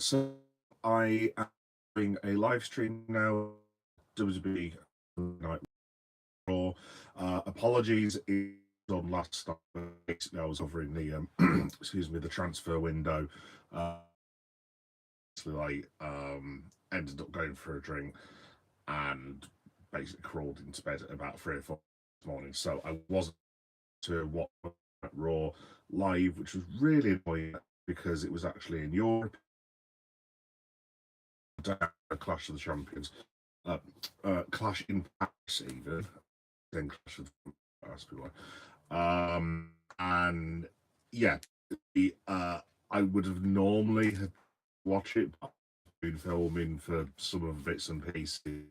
So I am doing a live stream now. WWE Night Raw. Apologies, it was on last night. Basically, I was covering the excuse me, the transfer window. Ended up going for a drink and basically crawled into bed at about 3 or 4 this morning. So I wasn't to watch Raw live, which was really annoying because it was actually in Europe. Clash of the Champions, uh, Clash in Paris, even then Clash of Paris, and yeah, I would have normally had watch it, but I've been filming for some of the bits and pieces,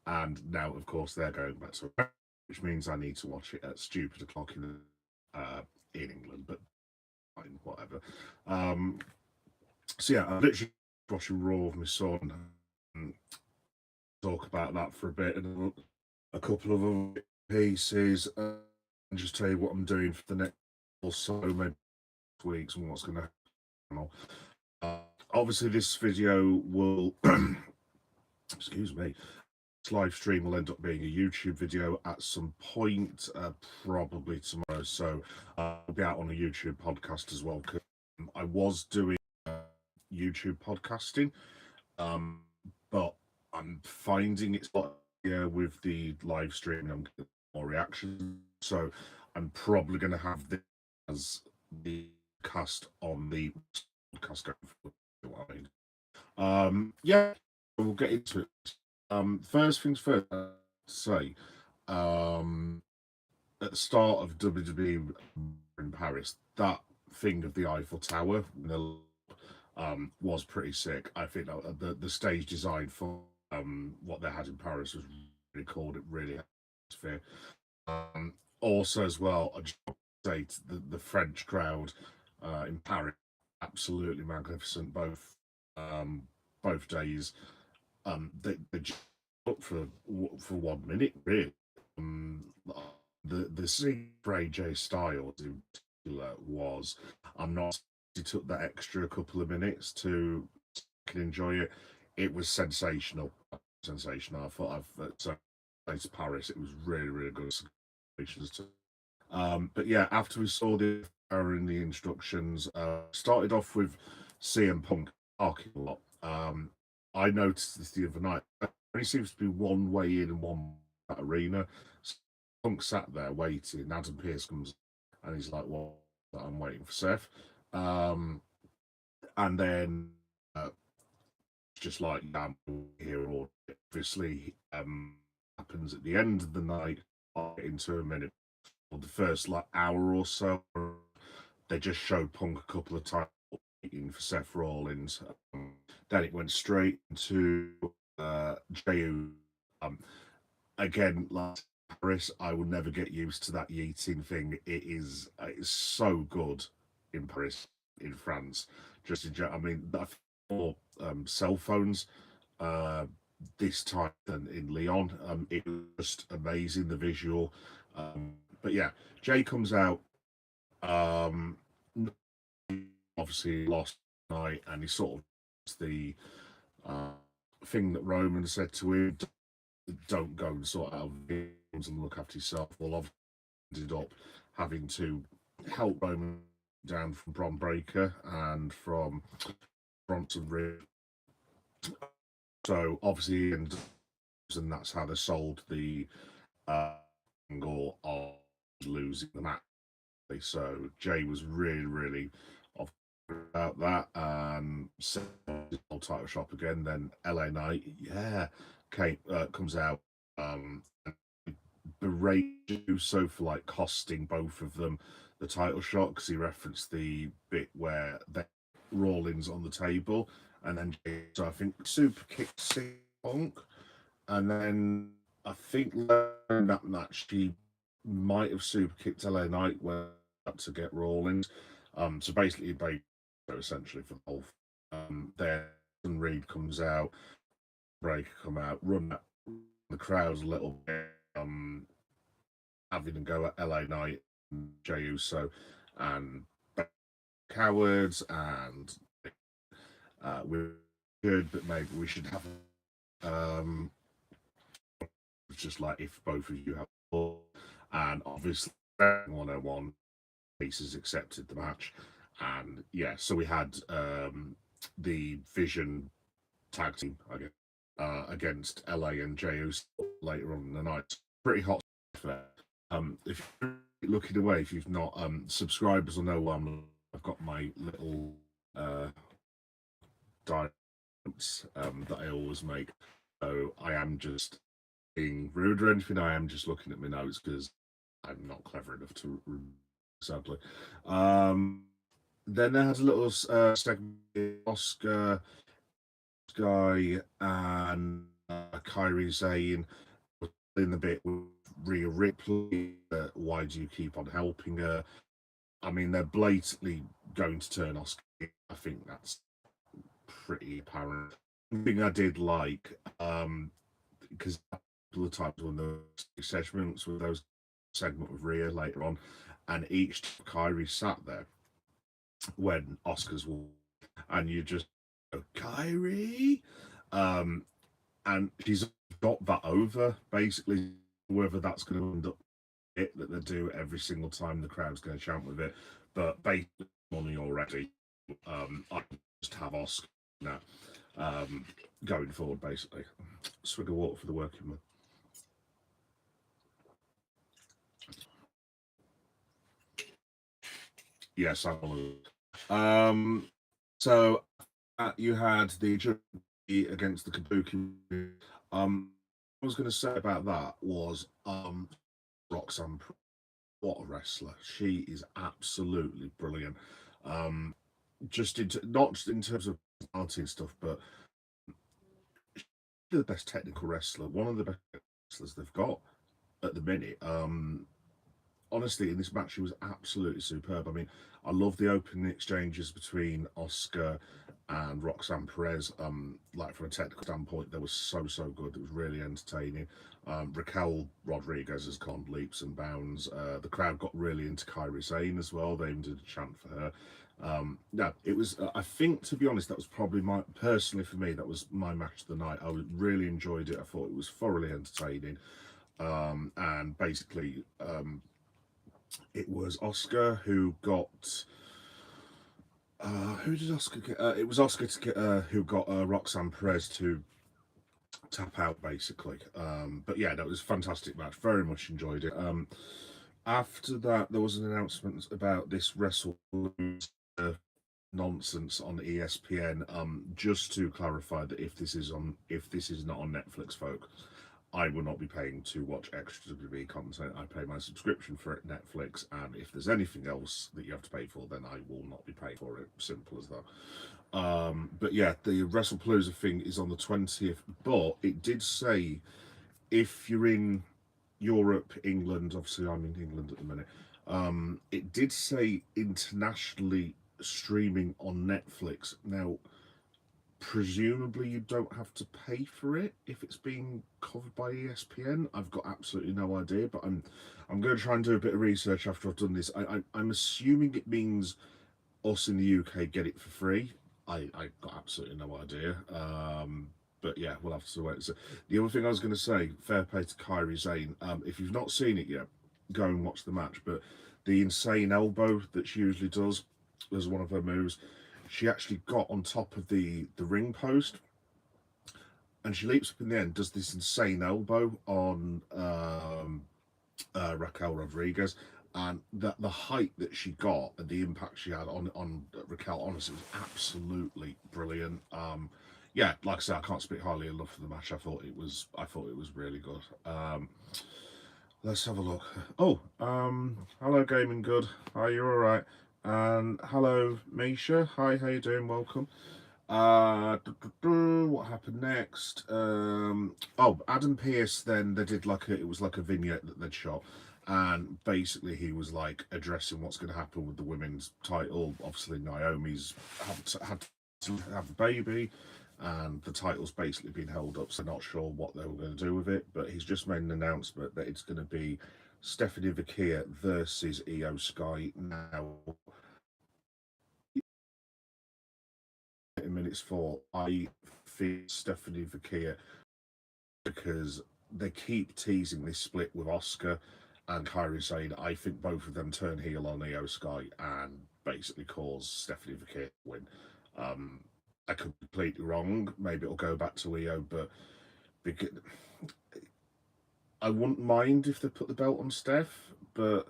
and now of course they're going back to, which means I need to watch it at stupid o'clock in England, but fine, whatever. So yeah, I'm literally watching Raw with my son. And talk about that for a bit and a couple of other pieces, and just tell you what I'm doing for the next or so, maybe weeks, and what's going to happen. Obviously, this video will, excuse me, this live stream will end up being a YouTube video at some point, probably tomorrow. So I'll be out on a YouTube podcast as well. Cause I was doing YouTube podcasting, but I'm finding it's like with the live streaming, I'm getting more reactions. So I'm probably going to have this as the cast on the podcast going forward. Yeah, we'll get into it. First things first, to say, at the start of WWE in Paris, that thing of the Eiffel Tower was pretty sick. I think the stage design for what they had in Paris was really cool. It really had atmosphere. Also, as well, I just say the French crowd in Paris, absolutely magnificent. Both days. They just up for 1 minute, really. The scene for AJ Styles in particular was, I'm not. He took that extra couple of minutes to enjoy it. It was sensational, sensational. I thought it's Paris. It was really, really good. But yeah, after we saw the error in the instructions, started off with CM Punk talking a lot. I noticed this the other night. There only seems to be one way in and one arena. So Punk sat there waiting. Adam Pearce comes and he's like, "Well, I'm waiting for Seth." And then just like here, or obviously happens at the end of the night. I'll get into a minute. Or the first like hour or so, they just showed Punk a couple of times waiting for Seth Rollins. Then it went straight into JU. Again, like Paris, I will never get used to that yeeting thing. It's so good in Paris, in France. Just in general, I mean, for cell phones this time than in Leon. It was just amazing, the visual. But yeah, Jay comes out. Um, Obviously lost night, and he sort of the uh, thing that Roman said to him: "Don't go and sort out games and look after yourself." Well, I've ended up having to help Roman down from Bron Breakker and from Bronson Reed. So obviously, and that's how they sold the angle of losing the match. So Jay was really, really off about that. Old title shop again. Then LA Knight, yeah, Kate comes out. Berate Uso for like costing both of them the title shot because he referenced the bit where they Rollins on the table, and then so I think super kicked Punk, and then I think that match he might have super kicked LA Knight where to get Rollins. So basically, essentially for the whole. Then Reed comes out, Breaker come out, run the crowds a little bit. Having a go at LA Knight, Jey Uso, and Cowards, and We're good, but maybe we should have. Um, it's just like if both of you have, and obviously 101 pieces accepted the match, and yeah, so we had the Vision tag team, I guess, against LA and JOC later on in the night. Pretty hot there. If you're looking away, if you've not subscribers will know I've got my little diamonds that I always make. So I am just being rude or anything. I am just looking at my notes because I'm not clever enough to, sadly. Then there has a little segment Oscar Guy and Kyrie Zane in the bit with Rhea Ripley. Why do you keep on helping her? I mean, they're blatantly going to turn Oscar. I think that's pretty apparent. One thing I did like, because a couple of times when the segments with those segment with Rhea later on, and each Kyrie sat there when Oscars were, and you just go, Kyrie, and she's got that over basically. Whether that's going to end up it that they do every single time the crowd's going to chant with it, but basically money already. I just have Oscar now going forward. Basically, swig of water for the working man. Yes, I will. So you had the against the Kabuki. I was going to say about that was Roxanne. What a wrestler! She is absolutely brilliant. Just not just in terms of personality and stuff, but she's the best technical wrestler. One of the best wrestlers they've got at the minute. Honestly, in this match, she was absolutely superb. I mean, I love the opening exchanges between Oscar and Roxanne Perez. Like from a technical standpoint, they were so good. It was really entertaining. Raquel Rodriguez has gone leaps and bounds. The crowd got really into Kairi Sane as well. They even did a chant for her. No, it was. I think, to be honest, that was probably personally for me. That was my match of the night. I really enjoyed it. I thought it was thoroughly entertaining. And basically, it was Oscar who got. Who did Oscar get? It was Oscar to get, who got Roxanne Perez to tap out, basically. But yeah, that was a fantastic match. Very much enjoyed it. After that, there was an announcement about this Wrestle nonsense on ESPN. Just to clarify that if this is not on Netflix, folks, I will not be paying to watch extra WWE content. I pay my subscription for it, Netflix, and if there's anything else that you have to pay for, then I will not be paying for it. Simple as that. But yeah, the WrestlePalooza thing is on the 20th, but it did say if you're in Europe, England, obviously I'm in England at the minute, it did say internationally streaming on Netflix. Now, presumably you don't have to pay for it if it's being covered by ESPN. I've got absolutely no idea, but I'm going to try and do a bit of research after I've done this. I'm assuming it means us in the UK get it for free. I got absolutely no idea. But yeah, we'll have to wait. So the other thing I was going to say, fair play to Kairi Sane. If you've not seen it yet, go and watch the match. But the insane elbow that she usually does as one of her moves, she actually got on top of the ring post, and she leaps up in the end, does this insane elbow on Raquel Rodriguez, and the height that she got and the impact she had on Raquel, honestly, was absolutely brilliant. Yeah, like I said, I can't speak highly enough of the match. I thought it was really good. Let's have a look. Oh, hello, Gaming Good. Hi, you all right? And hello, Misha. Hi, how you doing? Welcome. What happened next? Oh, Adam Pearce. Then they did it was like a vignette that they'd shot, and basically he was like addressing what's going to happen with the women's title. Obviously, Naomi's had to have a baby, and the title's basically been held up. So not sure what they were going to do with it, but he's just made an announcement that it's going to be Stephanie Vaquia versus Io Sky now. it's for. I feel Stephanie Vakia, because they keep teasing this split with Oscar and Kairi Sane. I think both of them turn heel on Io Sky and basically cause Stephanie Vakia to win. I could be completely wrong. Maybe it'll go back to Io, but because I wouldn't mind if they put the belt on Steph, but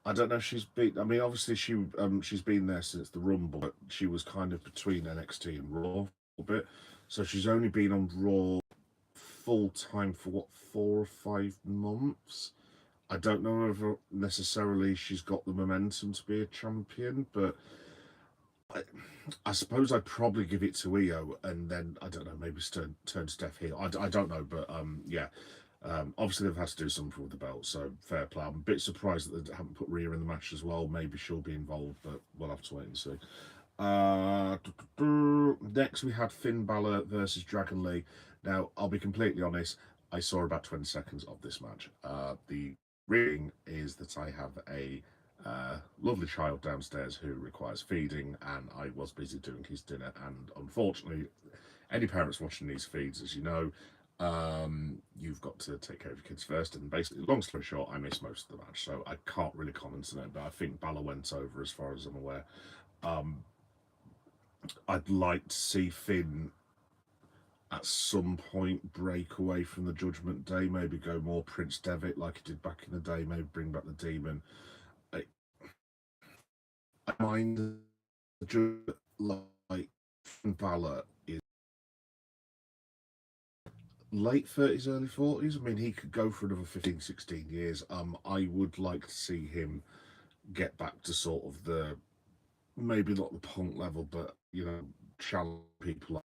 I don't know if she's been. I mean, obviously she's been there since the Rumble, but she was kind of between NXT and Raw a little bit, so she's only been on Raw full time for what, 4 or 5 months. I don't know if necessarily she's got the momentum to be a champion, but I suppose I'd probably give it to Io, and then I don't know, maybe turn Steph heel. I don't know, but yeah. Obviously they've had to do something with the belt, so fair play. I'm a bit surprised that they haven't put Rhea in the match as well. Maybe she'll be involved, but we'll have to wait and see. Next we had Finn Balor versus Dragon Lee. Now, I'll be completely honest, I saw about 20 seconds of this match. The reading is that I have a lovely child downstairs who requires feeding, and I was busy doing his dinner, and unfortunately, any parents watching these feeds, as you know, you've got to take care of your kids first, and basically, long story short, I missed most of the match, so I can't really comment on it, but I think Balor went over as far as I'm aware. I'd like to see Finn at some point break away from the Judgment Day, maybe go more Prince Devitt like he did back in the day, maybe bring back the Demon. I mind the like Finn Balor is late 30s, early 40s. I mean, he could go for another 15, 16 years. I would like to see him get back to sort of the, maybe not the Punk level, but, you know, challenge people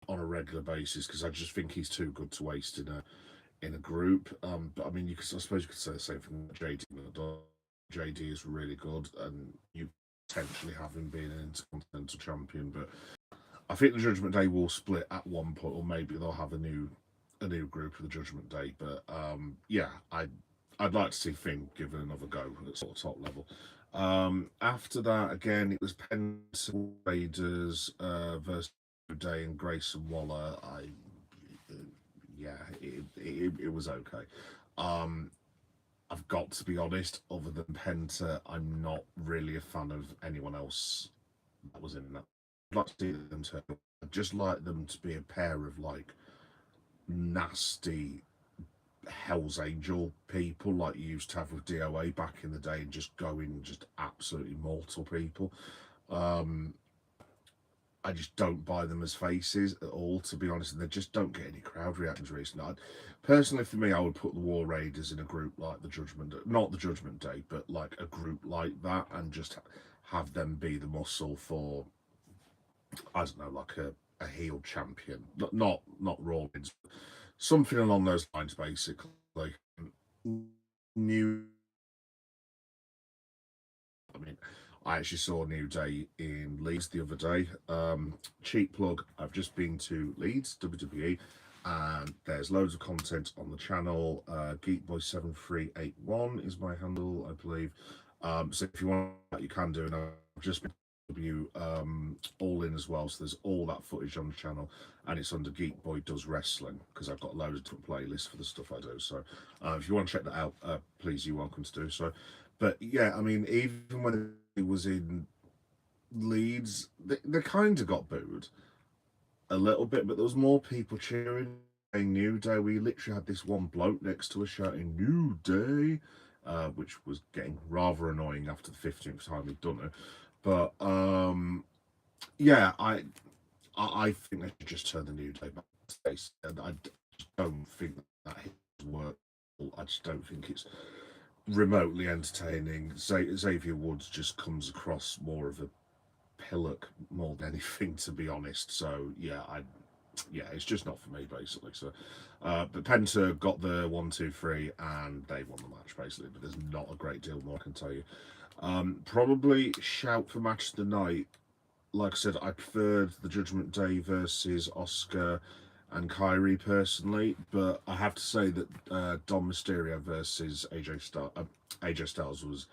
on a regular basis, because I just think he's too good to waste in a group. But I mean, I suppose you could say the same thing with JD. JD is really good, and you potentially have him being an Intercontinental Champion, but I think the Judgment Day will split at one point, or maybe they'll have a new group of the Judgment Day. But yeah, I'd like to see Finn give it another go at sort of top level. After that, again, it was Penta Raiders versus Day and Grayson Waller. Yeah, it was okay. I've got to be honest, other than Penta, I'm not really a fan of anyone else that was in that. I'd like to see them turn. I'd just like them to be a pair of like nasty Hell's Angel people like you used to have with DOA back in the day, and just go in and just absolutely mortal people. I just don't buy them as faces at all, to be honest, and they just don't get any crowd reactions recently. Personally, for me, I would put the War Raiders in a group like the Judgment, not the Judgment Day, but like a group like that, and just have them be the muscle for, I don't know, like a heel champion, not Rawlins, something along those lines, basically. Like new. I mean, I actually saw New Day in Leeds the other day. Cheap plug, I've just been to Leeds, WWE, and there's loads of content on the channel. Geekboy7381 is my handle, I believe. So if you want that, you can do. And I've just been All In as well, so there's all that footage on the channel, and it's under Geek Boy Does Wrestling, because I've got loads of different playlists for the stuff I do. So if you want to check that out, please, you're welcome to do so. But yeah, I mean, even when it was in Leeds, they kind of got booed a little bit, but there was more people cheering. New Day, we literally had this one bloke next to us shouting New Day, which was getting rather annoying after the 15th time we'd done it. But yeah, I think they should just turn the New Day back to face, and I just don't think that his work. I just don't think it's remotely entertaining. Xavier Woods just comes across more of a pillock more than anything, to be honest. So yeah, it's just not for me, basically. So, but Penta got the 1, 2, 3, and they won the match, basically. But there's not a great deal more I can tell you. Probably shout for match of the night. Like I said, I preferred the Judgment Day versus Oscar and Kairi personally, but I have to say that Dom Mysterio versus AJ Styles was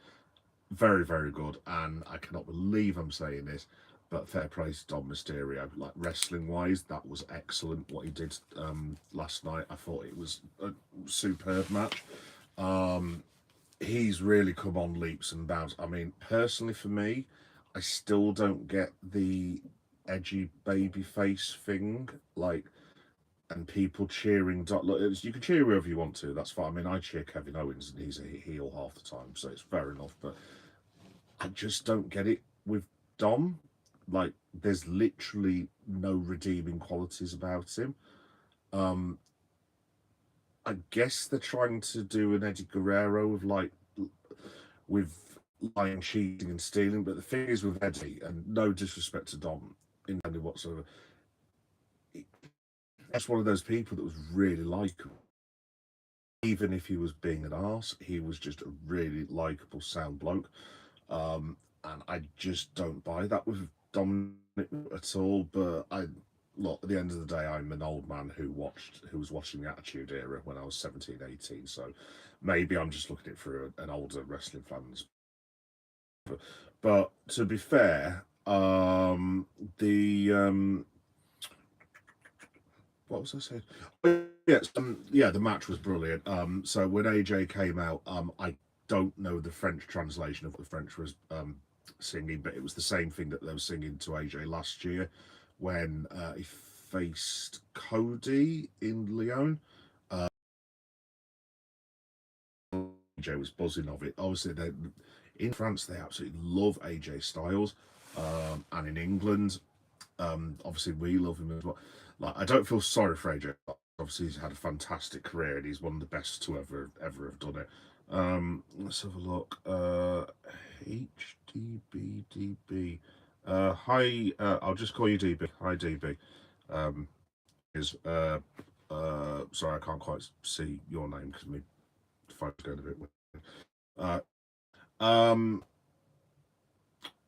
very, very good, and I cannot believe I'm saying this. but fair play to Dom Mysterio. Like wrestling wise, that was excellent what he did last night. I thought it was a superb match. He's really come on leaps and bounds. I mean, personally for me, I still don't get the edgy baby face thing. Like, and people cheering. Look, you can cheer whoever you want to. That's fine. I mean, I cheer Kevin Owens, and he's a heel half the time, so it's fair enough. But I just don't get it with Dom. Like, there's literally no redeeming qualities about him. I guess they're trying to do an Eddie Guerrero with lying, cheating, and stealing. But the thing is with Eddie, and no disrespect to Dom in any whatsoever, that's one of those people that was really likable. Even if he was being an arse, he was just a really likable, sound bloke. And I just don't buy that with Dominic at all. But look, at the end of the day, I'm an old man who was watching the Attitude Era when I was 17, 18. So maybe I'm just looking at it through an older wrestling fans. But to be fair, what was I saying? Yes, yeah, the match was brilliant. So when AJ came out, I don't know the French translation of what the French was singing, but it was the same thing that they were singing to AJ last year when he faced Cody in Lyon. AJ was buzzing of it. Obviously, in France they absolutely love AJ Styles, and in England, obviously we love him as well. Like, I don't feel sorry for AJ. Obviously, he's had a fantastic career and he's one of the best to ever have done it. Let's have a look. HDBDB. Hi. I'll just call you DB. Hi, DB. Is sorry, I can't quite see your name because my phone's going a bit weird.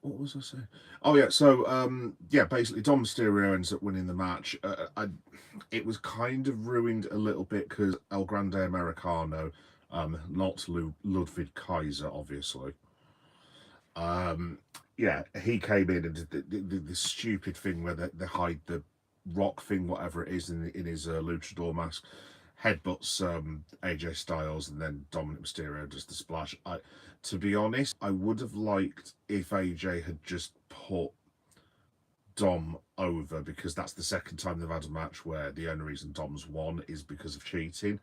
What was I saying? Oh yeah, so yeah, basically Dom Mysterio ends up winning the match. It was kind of ruined a little bit because El Grande Americano, not Ludwig Kaiser, obviously. Yeah, he came in and did the stupid thing where they hide the rock thing, whatever it is, in his luchador mask, headbutts AJ Styles, and then Dominic Mysterio does the splash. To be honest, I would have liked if AJ had just put Dom over, because that's the second time they've had a match where the only reason Dom's won is because of cheating.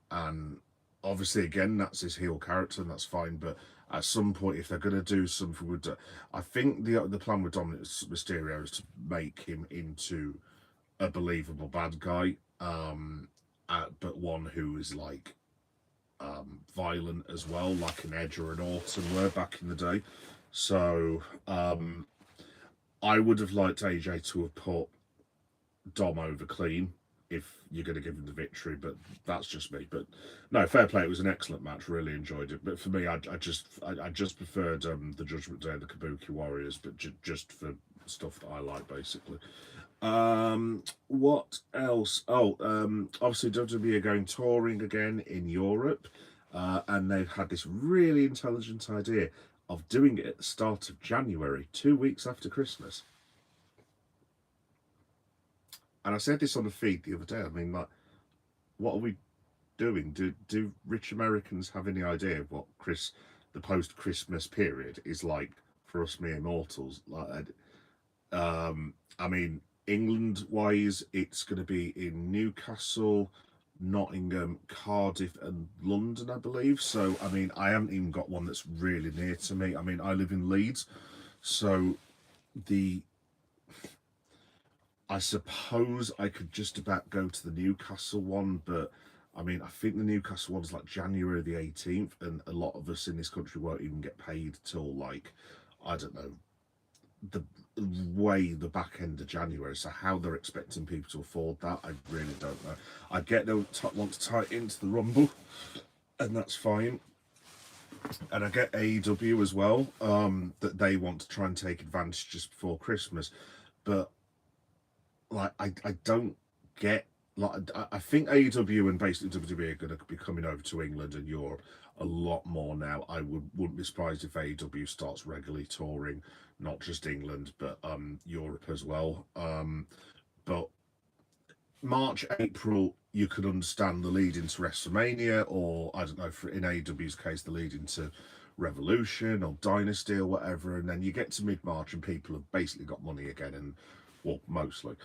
And obviously, again, that's his heel character, and that's fine. But at some point, if they're going to do something with, I think the plan with Dominic Mysterio is to make him into a believable bad guy, but one who is like violent as well, like an Edge or an Orton were back in the day. So I would have liked AJ to have put Dom over clean if you're going to give him the victory, but that's just me. But no, fair play. It was an excellent match. Really enjoyed it. But for me, I just preferred the Judgment Day and the Kabuki Warriors, but just for stuff that I like, basically. What else? Oh, obviously WWE are going touring again in Europe, and they've had this really intelligent idea of doing it at the start of January, 2 weeks after Christmas. And I said this on the feed the other day. I mean, like, what are we doing? Do rich Americans have any idea of what the post-Christmas period is like for us mere mortals? Like, I mean, England-wise, it's going to be in Newcastle, Nottingham, Cardiff, and London, I believe. So, I mean, I haven't even got one that's really near to me. I mean, I live in Leeds, so I suppose I could just about go to the Newcastle one, but I mean, I think the Newcastle one's like January the 18th, and a lot of us in this country won't even get paid till, like, I don't know, the the back end of January. So how they're expecting people to afford that, I really don't know. I get they want to tie it into the Rumble, and that's fine. And I get AEW as well, that they want to try and take advantage just before Christmas, but like I don't get, like, I think AEW and basically WWE are going to be coming over to England and Europe a lot more now. I wouldn't be surprised if AEW starts regularly touring not just England, but Europe as well. But March, April, you could understand the lead into WrestleMania, or I don't know, for in AEW's case, the lead into Revolution or Dynasty or whatever, and then you get to mid March and people have basically got money again, and well, mostly.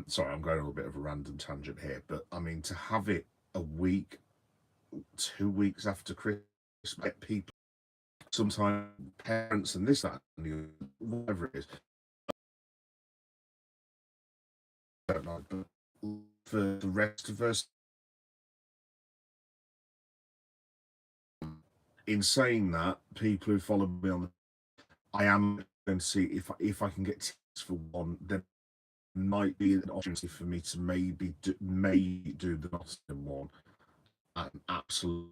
Sorry, I'm going on a bit of a random tangent here, but I mean to have it a week, 2 weeks after Christmas, get people, sometimes parents and this, that, and whatever it is. I don't know, but for the rest of us, in saying that, people who follow me on, I am going to see if I can get tickets for one. There might be an opportunity for me to maybe do the Nottingham one. Absolute,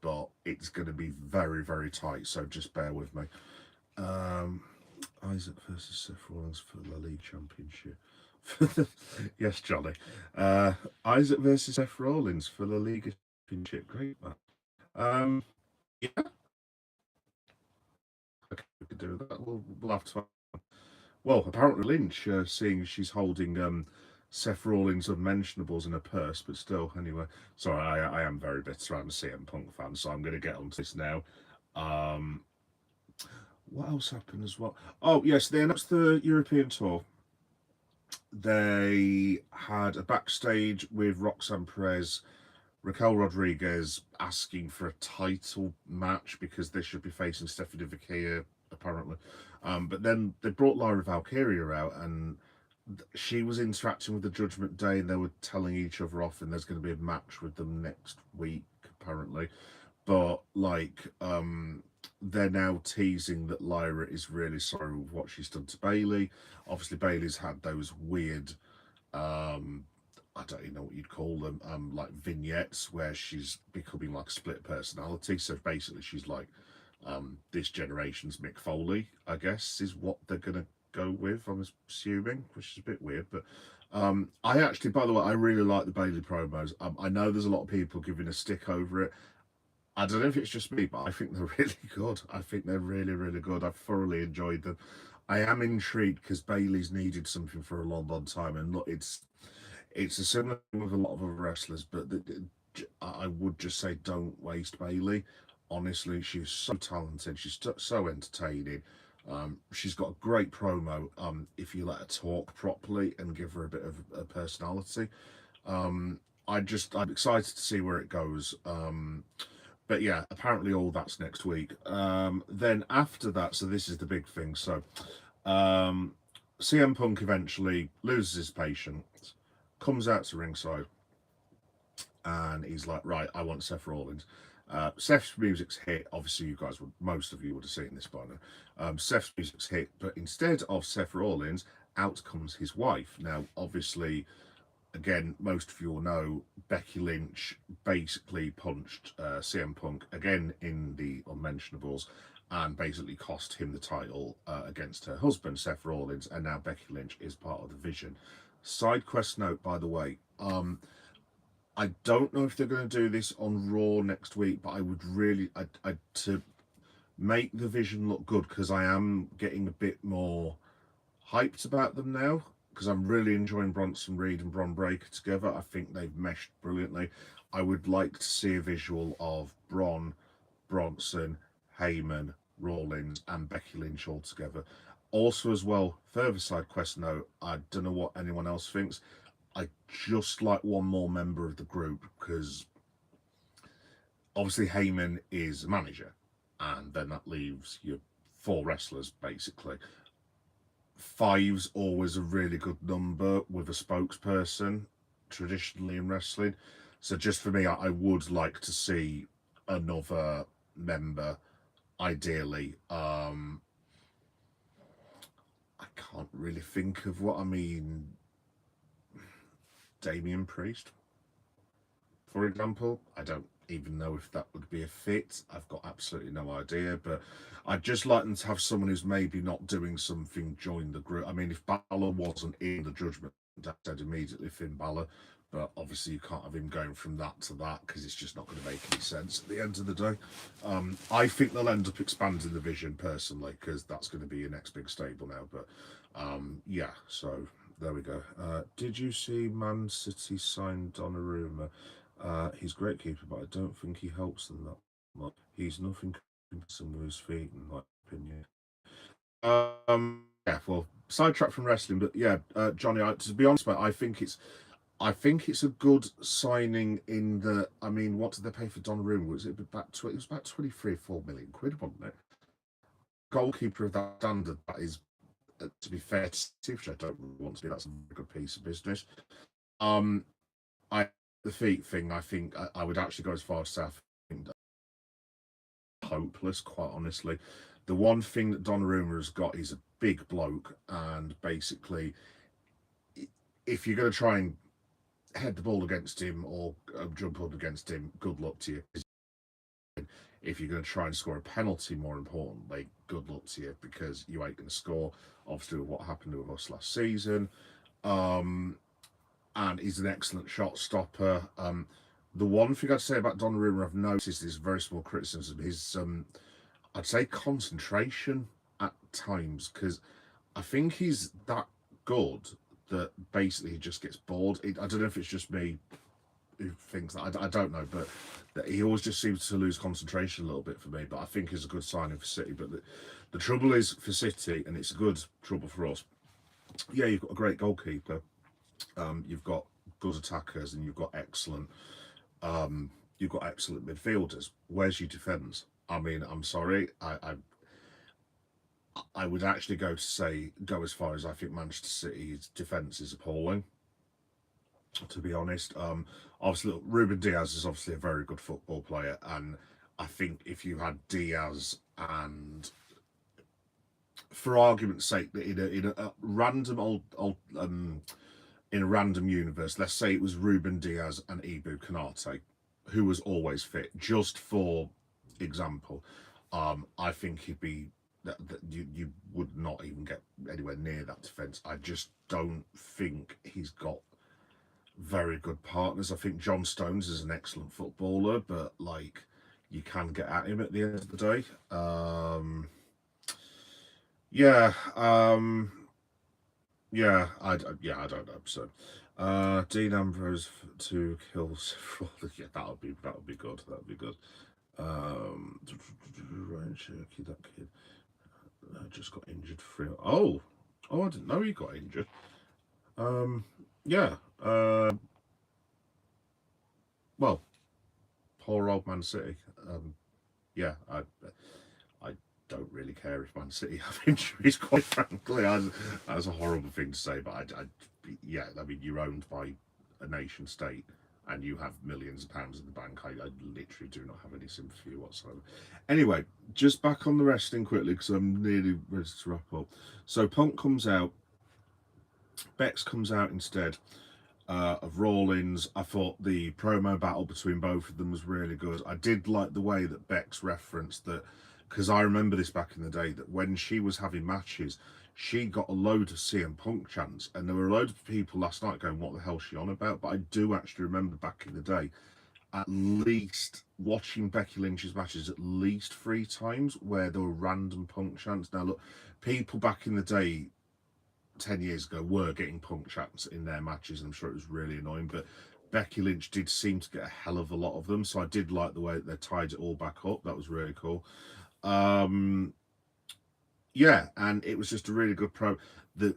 but it's going to be very, very tight. So just bear with me. Isaac versus Seth Rollins for the League Championship. Yes, Johnny. Isaac versus Seth Rollins for the League Championship. Great, man. Yeah. Okay, we could do that. We'll have to. Well, apparently Lynch, seeing she's holding Seth Rollins' unmentionables in her purse, but still, anyway. Sorry, I am very bitter. I'm a CM Punk fan, so I'm going to get onto this now. What else happened as well? Oh, yes, they announced the European tour. They had a backstage with Roxanne Perez, Raquel Rodriguez asking for a title match because they should be facing Stephanie Vaquia, apparently. But then they brought Lyra Valkyria out, and she was interacting with the Judgment Day, and they were telling each other off, and there's going to be a match with them next week, apparently. But like, they're now teasing that Lyra is really sorry with what she's done to Bayley. Obviously, Bayley's had those weird, I don't even know what you'd call them, like vignettes where she's becoming like a split personality. So basically, she's like this generation's Mick Foley, I guess, is what they're gonna go with. I'm assuming, which is a bit weird, but I actually, by the way, I really like the Bayley promos. I know there's a lot of people giving a stick over it. I don't know if it's just me, but I think they're really good. I think they're really, really good. I've thoroughly enjoyed them. I am intrigued because Bayley's needed something for a long, long time, and look, it's a similar thing with a lot of other wrestlers, but I would just say don't waste Bayley. Honestly, she's so talented. She's so entertaining. She's got a great promo if you let her talk properly and give her a bit of a personality. I'm excited to see where it goes. But yeah, apparently all that's next week. Then after that, so this is the big thing. So CM Punk eventually loses his patience, comes out to ringside, and he's like, right, I want Seth Rollins. Seth's music's hit. Obviously, most of you would have seen this by now. Seth's music's hit, but instead of Seth Rollins, out comes his wife. Now, obviously, again, most of you will know Becky Lynch basically punched CM Punk again in the Unmentionables and basically cost him the title against her husband, Seth Rollins, and now Becky Lynch is part of the Vision. Side quest note, by the way, I don't know if they're going to do this on Raw next week, but I would really, to make the Vision look good, because I am getting a bit more hyped about them now, because I'm really enjoying Bronson Reed and Bron Breakker together. I think they've meshed brilliantly. I would like to see a visual of Bronson, Heyman, Rollins, and Becky Lynch all together. Also, as well, further side quest note, I don't know what anyone else thinks. I just like one more member of the group, because obviously Heyman is a manager, and then that leaves your 4 wrestlers basically. 5's always a really good number with a spokesperson traditionally in wrestling. So just for me, I would like to see another member, ideally. I can't really think of what I mean. Damian Priest, for example. I don't even know if that would be a fit. I've got absolutely no idea, but I'd just like them to have someone who's maybe not doing something join the group. I mean, if Balor wasn't in the Judgment, I said immediately Finn Balor, But obviously you can't have him going from that to that because it's just not going to make any sense at the end of the day. I think they'll end up expanding the vision personally because that's going to be your next big stable now. But yeah, so there we go. Did you see Man City signed Donnarumma? He's a great keeper, but I don't think he helps them that much. He's nothing consistent with his feet, in my opinion. Yeah, well, sidetrack from wrestling, but yeah, Johnny. To be honest, mate, I think it's a good signing in the. I mean, what did they pay for Donnarumma? Was it about it was about 23 or 4 million quid, wasn't it? Goalkeeper of that standard, that is, to be fair to Steve, which I don't want to be. That's a good piece of business. The feet thing, I think I would actually go as far as to say I think hopeless, quite honestly. The one thing that Donnarumma has got is a big bloke, and basically, if you're going to try and head the ball against him or jump up against him, good luck to you. If you're going to try and score a penalty, more importantly, good luck to you because you ain't going to score. Obviously, with what happened with us last season. And he's an excellent shot stopper. The one thing I'd say about Donnarumma I've noticed is very small criticism. His, I'd say, concentration at times, because I think he's that good that basically he just gets bored. I don't know if it's just me who thinks that. I don't know, but that he always just seems to lose concentration a little bit for me. But I think it's a good signing for City. But the trouble is for City, and it's a good trouble for us. Yeah, you've got a great goalkeeper. You've got good attackers, and you've got excellent midfielders. Where's your defence? I mean, I'm sorry, I would actually go as far as I think Manchester City's defence is appalling. To be honest, obviously look, Ruben Diaz is obviously a very good football player, and I think if you had Diaz and, for argument's sake, in a random in a random universe, let's say it was Ruben Diaz and Ibu Konate, who was always fit, just for example, I think he'd be that you would not even get anywhere near that defence. I just don't think he's got very good partners. I think John Stones is an excellent footballer, but like you can get at him at the end of the day. Yeah, yeah, I don't know. So, Dean Ambrose to kill several. Yeah, that would be good. That would be good. Ryan Cherokee, that kid just got injured for. Oh, I didn't know he got injured. Yeah. Well, poor old Man City. Yeah, I don't really care if Man City have injuries, quite frankly. That's a horrible thing to say, but yeah, I mean, you're owned by a nation state and you have millions of pounds in the bank. I literally do not have any sympathy whatsoever. Anyway, just back on the wrestling quickly because I'm nearly ready to wrap up. So Punk comes out, Bex comes out instead of Rawlins. I thought the promo battle between both of them was really good. I did like the way that Bex referenced that, because I remember this back in the day, that when she was having matches, she got a load of CM Punk chants, and there were a load of people last night going, what the hell is she on about? But I do actually remember back in the day, at least watching Becky Lynch's matches at least 3 times where there were random Punk chants. Now look, people back in the day 10 years ago were getting Punk chants in their matches, and I'm sure it was really annoying, but Becky Lynch did seem to get a hell of a lot of them, so I did like the way that they tied it all back up. That was really cool. Yeah, and it was just a really good the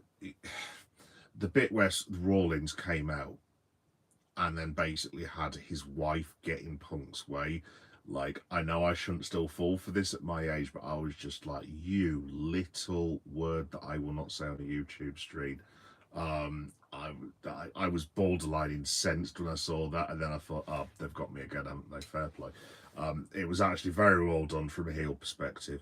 bit where Rawlins came out and then basically had his wife get in Punk's way. Like, I know I shouldn't still fall for this at my age, but I was just like, you little word that I will not say on a YouTube stream. I was borderline incensed when I saw that, and then I thought, oh, they've got me again, haven't they? Fair play. It was actually very well done from a heel perspective.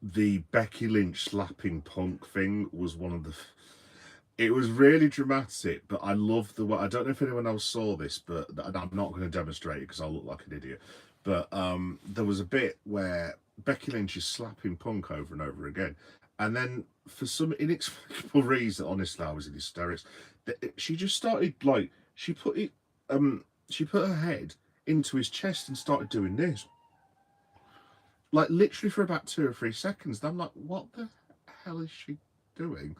The Becky Lynch slapping Punk thing was one of the... It was really dramatic, but I love the way... I don't know if anyone else saw this, but I'm not going to demonstrate it because I'll look like an idiot. But there was a bit where Becky Lynch is slapping Punk over and over again, and then for some inexplicable reason, honestly, I was in hysterics. She just started like she put her head into his chest and started doing this, like literally for about 2 or 3 seconds. And I'm like, what the hell is she doing?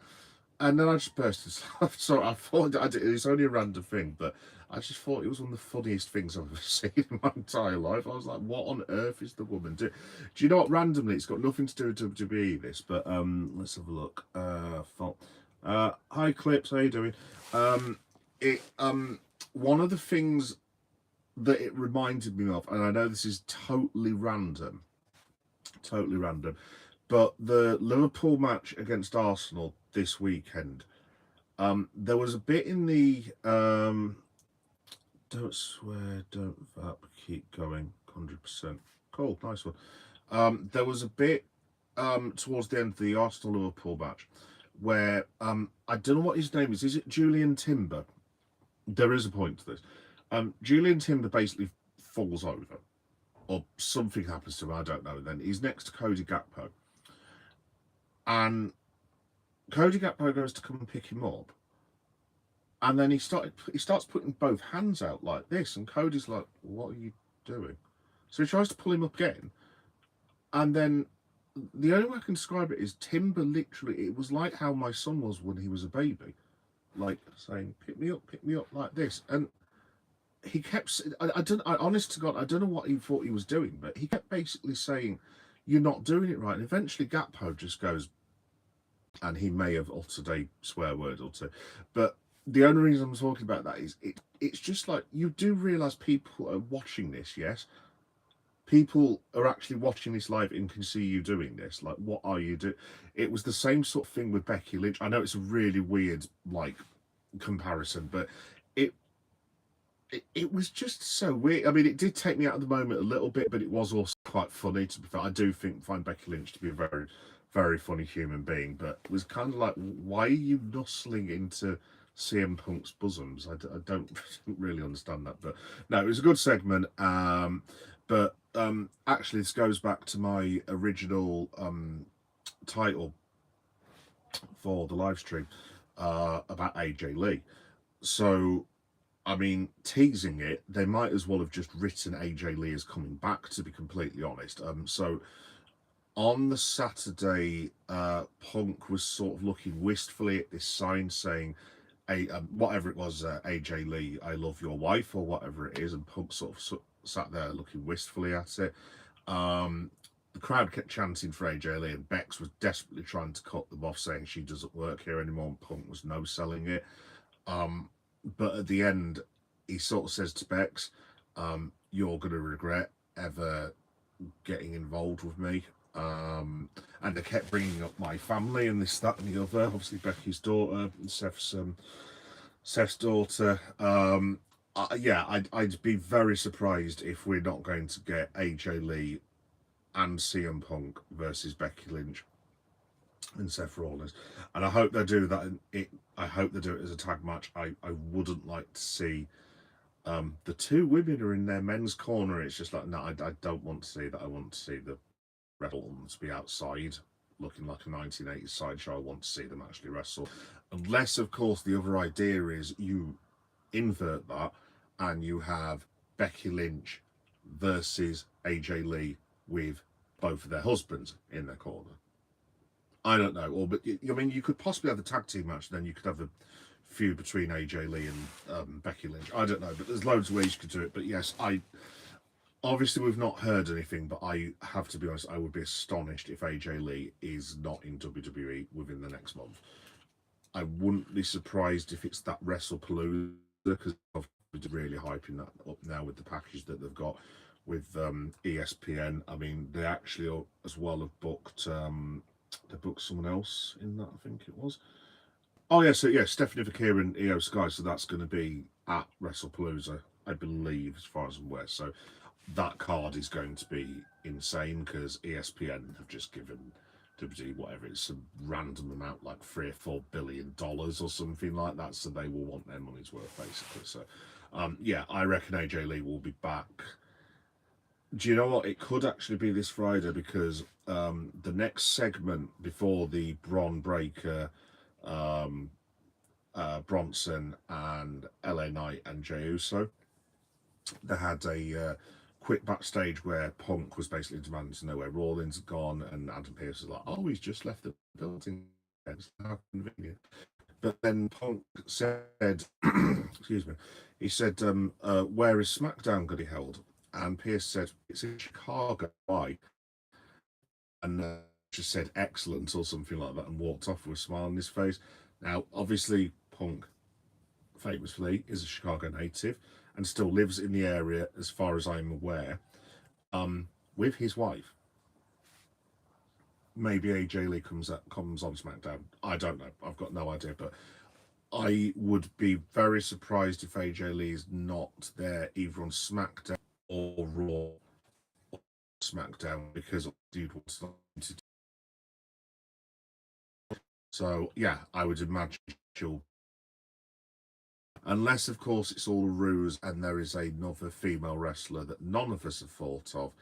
And then I just burst into laugh. So I thought it was only a random thing, but I just thought it was one of the funniest things I've ever seen in my entire life. I was like, what on earth is the woman doing? Do you know what? Randomly, it's got nothing to do with WWE, this, but let's have a look. Hi, Clips, how you doing? It One of the things that it reminded me of, and I know this is totally random, but the Liverpool match against Arsenal this weekend, there was a bit in the don't swear, don't vap, keep going, 100%. Cool, nice one. There was a bit towards the end of the Arsenal Liverpool match where I don't know what his name is. Is it Julian Timber? There is a point to this. Julian Timber basically falls over, or something happens to him. I don't know. Then he's next to Cody Gakpo, and Cody Gakpo goes to come and pick him up, and then he starts putting both hands out like this, and Cody's like, "What are you doing?" So he tries to pull him up again, and then the only way I can describe it is Timber literally. It was like how my son was when he was a baby, like saying, pick me up," like this, and he kept. I honest to God, I don't know what he thought he was doing, but he kept basically saying, "You're not doing it right." And eventually, Gakpo just goes, and he may have uttered a swear word or two, but the only reason I'm talking about that is it's just like, you do realise people are watching this, yes? People are actually watching this live and can see you doing this. Like, what are you doing? It was the same sort of thing with Becky Lynch. I know it's a really weird, like, comparison, but it was just so weird. I mean, it did take me out of the moment a little bit, but it was also quite funny. To be fair, I do find Becky Lynch to be a very, very funny human being, but it was kind of like, why are you nuzzling into CM Punk's bosoms? I don't really understand that, but no, it was a good segment. But actually, this goes back to my original title for the live stream about AJ Lee. So, I mean, teasing it, they might as well have just written AJ Lee as coming back, to be completely honest. So on the Saturday, Punk was sort of looking wistfully at this sign saying, whatever it was, AJ Lee, I love your wife, or whatever it is, and Punk sort of sat there looking wistfully at it. The crowd kept chanting for AJ Lee, and Bex was desperately trying to cut them off, saying she doesn't work here anymore, and Punk was no-selling it. But at the end, he sort of says to Bex, you're going to regret ever getting involved with me. And they kept bringing up my family and this, that, and the other. Obviously, Becky's daughter, Seth's daughter. Yeah, I'd be very surprised if we're not going to get AJ Lee and CM Punk versus Becky Lynch and Seth Rollins, and I hope they do that. I hope they do it as a tag match. I wouldn't like to see the two women are in their men's corner. It's just like, no, I don't want to see that. I want to see the wrestlers be outside looking like a 1980s sideshow. I want to see them actually wrestle, unless of course the other idea is you invert that and you have Becky Lynch versus AJ Lee with both of their husbands in their corner. I don't know, or but I mean, you could possibly have the tag team match. Then you could have a feud between AJ Lee and Becky Lynch. I don't know, but there's loads of ways you could do it. But yes, obviously we've not heard anything, but I have to be honest, I would be astonished if AJ Lee is not in WWE within the next month. I wouldn't be surprised if it's that WrestlePalooza, because they're really hyping that up now with the package that they've got with ESPN. I mean, they actually as well have booked. They booked someone else in that, I think it was. Oh yeah, so yeah, Stephanie Vaquer and Io Sky. So that's going to be at WrestlePalooza, I believe, as far as I'm aware. So that card is going to be insane because ESPN have just given WWE whatever it's some random amount, like $3 or $4 billion or something like that. So they will want their money's worth basically. So yeah, I reckon AJ Lee will be back Do you know what? It could actually be this Friday because the next segment before the Bron Breaker, um, Bronson and LA Knight and Jey Uso, they had a quick backstage where Punk was basically demanding to know where Rawlins had gone, and Adam Pearce was like, "Oh, he's just left the building." How convenient. But then Punk said, excuse me, he said, "Where is SmackDown going to be held?" And Pearce said, "It's in Chicago." Why? And just said excellent or something like that and walked off with a smile on his face. Now, obviously, Punk famously is a Chicago native and still lives in the area, as far as I'm aware, with his wife. Maybe AJ Lee comes on SmackDown. I don't know. I've got no idea, but I would be very surprised if AJ Lee is not there either on SmackDown or Raw. SmackDown because dude wants to. So yeah, I would imagine she'll, unless of course it's all a ruse and there is another female wrestler that none of us have thought of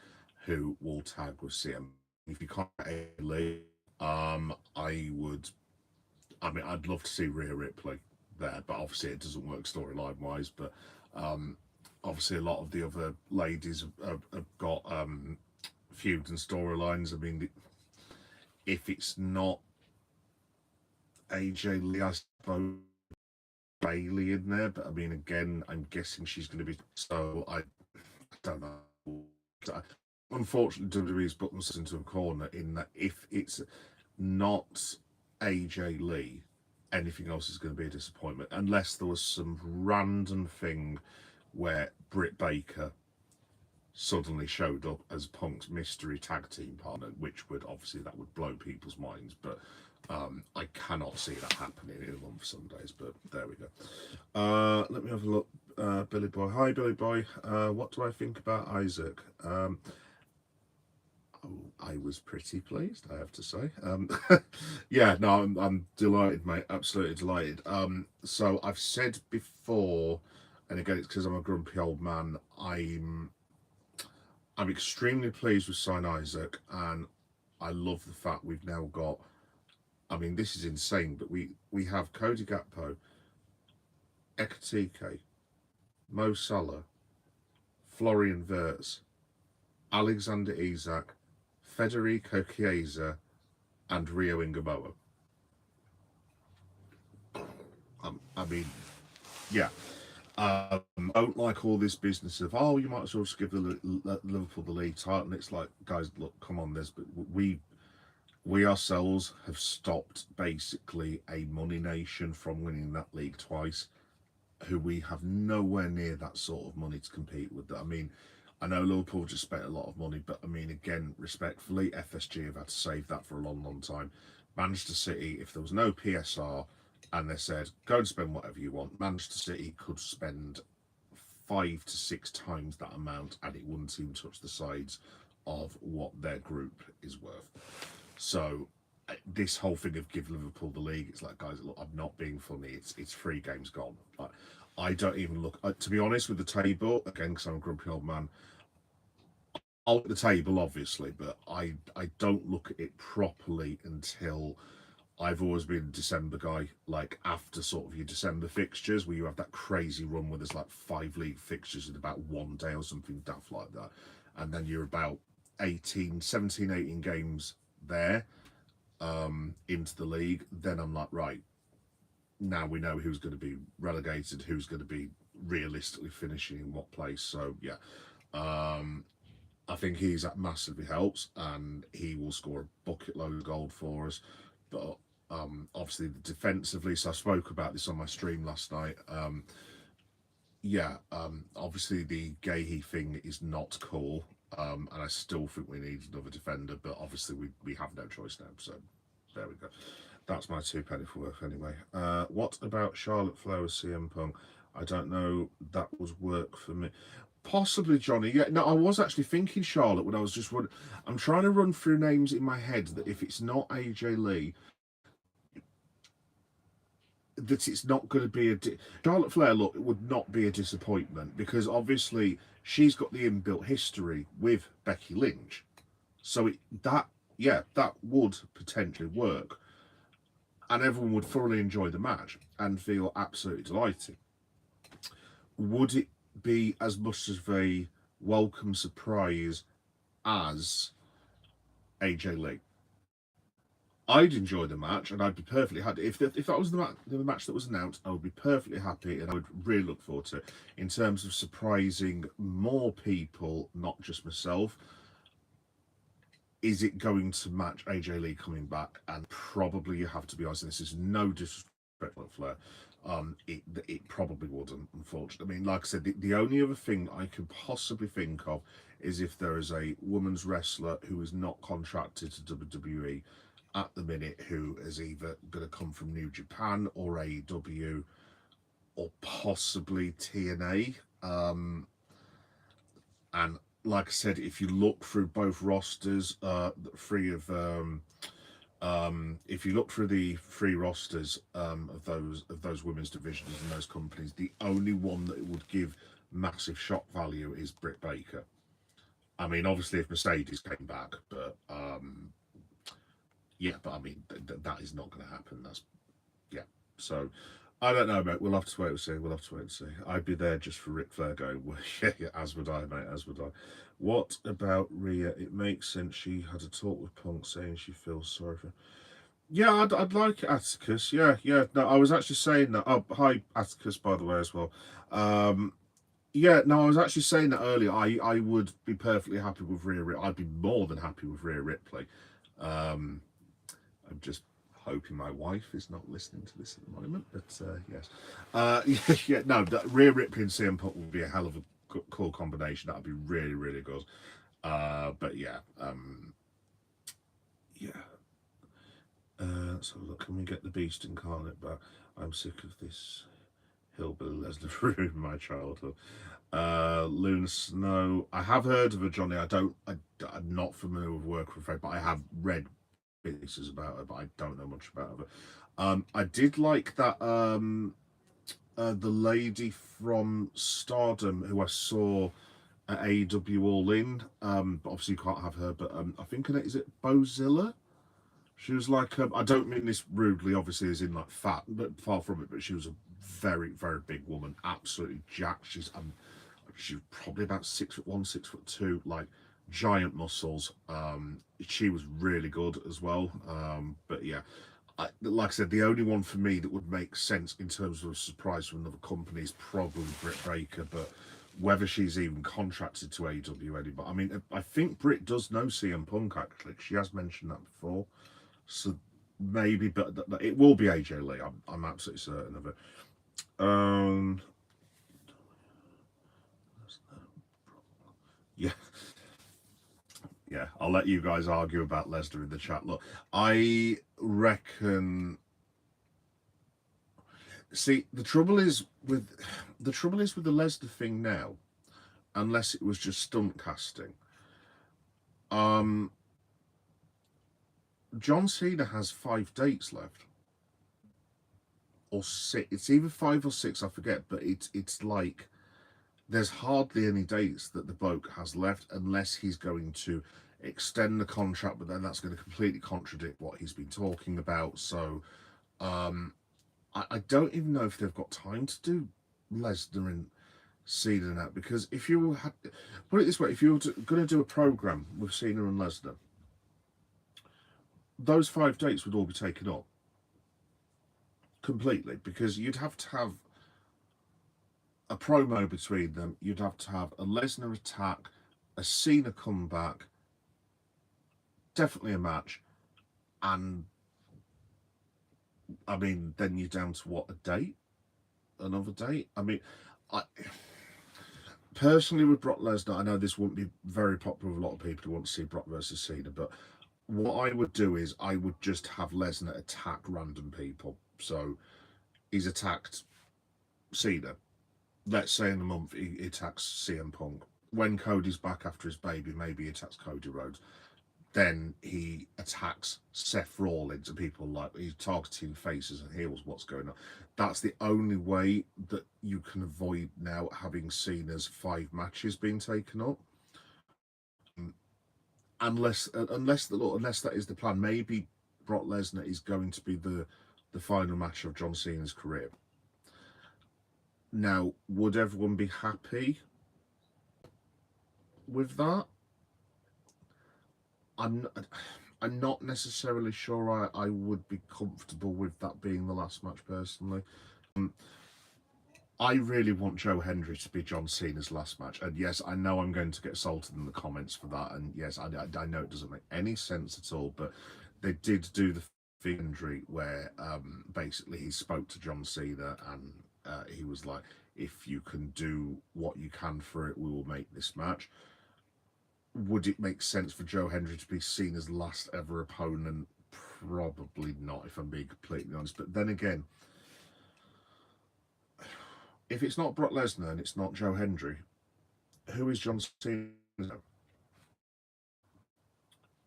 who will tag with CM. If you can't get Lee, I would. I mean, I'd love to see Rhea Ripley there, but obviously it doesn't work storyline wise. But obviously a lot of the other ladies have got feuds and storylines. I mean, if it's not AJ Lee, I suppose Bailey in there, but I mean, again, I'm guessing she's going to be. So I don't know. Unfortunately, WWE's put themselves into a corner in that if it's not AJ Lee, anything else is going to be a disappointment, unless there was some random thing where Britt Baker suddenly showed up as Punk's mystery tag team partner, which would obviously that would blow people's minds, but I cannot see that happening in a month some days. But there we go. Let me have a look. Billy Boy, hi Billy Boy. What do I think about Isaac? I was pretty pleased, I have to say. Yeah, no, I'm delighted, mate. Absolutely delighted. So I've said before, and again, it's because I'm a grumpy old man. I'm extremely pleased with Sign Isaac, and I love the fact we've now got. I mean, this is insane, but we have Cody Gakpo, Ekatike, Mo Salah, Florian Wirtz, Alexander Isak, Federico Chiesa, and Rio Ingamoa. I mean, yeah. Don't like all this business of you might as well just give the Liverpool the league title, and it's like, guys, look, come on, but we ourselves have stopped basically a money nation from winning that league twice, who we have nowhere near that sort of money to compete with. I mean, I know Liverpool just spent a lot of money, but I mean, again, respectfully, FSG have had to save that for a long, long time. Manchester City, if there was no PSR and they said, go and spend whatever you want, Manchester City could spend 5 to 6 times that amount and it wouldn't even touch the sides of what their group is worth. So this whole thing of give Liverpool the league, it's like, guys, look, I'm not being funny. It's 3 games gone. Like, I don't even look. To be honest, with the table again, because I'm a grumpy old man. I'll look at the table, obviously, but I don't look at it properly until I've always been a December guy. Like after sort of your December fixtures, where you have that crazy run where there's like 5 league fixtures in about 1 day or something daft like that, and then you're about 17, 18 games there into the league, then I'm like, right, now we know who's going to be relegated, who's going to be realistically finishing in what place. So yeah, I think that massively helps, and he will score a bucket load of gold for us. But obviously defensively, so I spoke about this on my stream last night. Obviously the Gahey thing is not cool, and I still think we need another defender, but obviously we have no choice now. So there we go. That's my 2 penny for worth anyway. What about Charlotte Flair with CM Punk? I don't know. That was work for me. Possibly, Johnny. Yeah, no, I was actually thinking Charlotte when I was just I'm trying to run through names in my head that if it's not AJ Lee, that it's not going to be Charlotte Flair. Look, it would not be a disappointment because obviously she's got the inbuilt history with Becky Lynch, so that would potentially work, and everyone would thoroughly enjoy the match and feel absolutely delighted. Would it be as much of a welcome surprise as AJ Lee? I'd enjoy the match, and I'd be perfectly happy if that was the match that was announced. I would be perfectly happy, and I would really look forward to it in terms of surprising more people, not just myself. Is it going to match AJ Lee coming back? And probably, you have to be honest, and this is no disrespect to Flair. It probably wouldn't, unfortunately. I mean, like I said, the only other thing I could possibly think of is if there is a women's wrestler who is not contracted to WWE at the minute, who is either going to come from New Japan or AEW or possibly TNA. And like I said, if you look through both rosters, if you look through the three rosters of those women's divisions and those companies, the only one that would give massive shock value is Britt Baker. I mean, obviously, if Mercedes came back, but yeah, but I mean, that is not going to happen. So I don't know, mate. We'll have to wait and see. I'd be there just for Ric Flair going, well, yeah, as would I, mate, as would I. What about Rhea? It makes sense. She had a talk with Punk saying she feels sorry for him. Yeah, I'd like Atticus. Yeah. No, I was actually saying that. Oh, hi, Atticus, by the way, as well. Yeah, no, I was actually saying that earlier. I would be perfectly happy with Rhea Ripley. I'd be more than happy with Rhea Ripley. I'm just hoping my wife is not listening to this at the moment, but yes. Yeah, no, Rhea Ripley and CM Punk would be a hell of a cool combination. That would be really, really good. But yeah, yeah. So look, can we get the Beast incarnate back? I'm sick of this hillbilly Lesnar ruining my childhood. Luna Snow. I have heard of her, Johnny. I'm not familiar with work with her, but I have read pieces about her, but I don't know much about her. I did like that the lady from Stardom who I saw at AEW All In. But obviously you can't have her, but I think is it Bozilla? She was like, I don't mean this rudely, obviously, as in like fat, but far from it. But she was a very, very big woman, absolutely jacked. She was probably about 6'1", 6'2", like giant muscles. She was really good as well. But yeah, like I said, the only one for me that would make sense in terms of a surprise from another company is probably Britt Baker, but whether she's even contracted to AEW anymore. I mean, I think Britt does know CM Punk, actually. She has mentioned that before. So maybe, but it will be AJ Lee. I'm absolutely certain of it. Yeah, yeah. I'll let you guys argue about Lesnar in the chat. Look, I reckon. See, the trouble is with the Lesnar thing now, unless it was just stunt casting. John Cena has 5 dates left, or 6. It's either 5 or 6, I forget. But it's like there's hardly any dates that the bloke has left, unless he's going to extend the contract. But then that's going to completely contradict what he's been talking about. So I don't even know if they've got time to do Lesnar and Cena and that, because if you had put it this way, if you were going to do a program with Cena and Lesnar, those 5 dates would all be taken up completely, because you'd have to have a promo between them. You'd have to have a Lesnar attack, a Cena comeback, definitely a match, and I mean, then you're down to what, a date, another date. I mean, I personally with Brock Lesnar, I know this wouldn't be very popular with a lot of people who want to see Brock versus Cena, but what I would do is I would just have Lesnar attack random people. So he's attacked Cena. Let's say in a month he attacks CM Punk. When Cody's back after his baby, maybe he attacks Cody Rhodes. then he attacks Seth Rollins and people like he's targeting faces and heels. What's going on? That's the only way that you can avoid now having Cena's 5 matches being taken up. Unless that is the plan. Maybe Brock Lesnar is going to be the final match of John Cena's career. Now, would everyone be happy with that? I'm not necessarily sure I would be comfortable with that being the last match personally. I really want Joe Hendry to be John Cena's last match. And yes, I know I'm going to get assaulted in the comments for that. And yes, I know it doesn't make any sense at all, but they did do the Hendry where basically he spoke to John Cena and he was like, if you can do what you can for it, we will make this match. Would it make sense for Joe Hendry to be Cena's last ever opponent? Probably not, if I'm being completely honest. But then again, if it's not Brock Lesnar and it's not Joe Hendry, who is John Cena?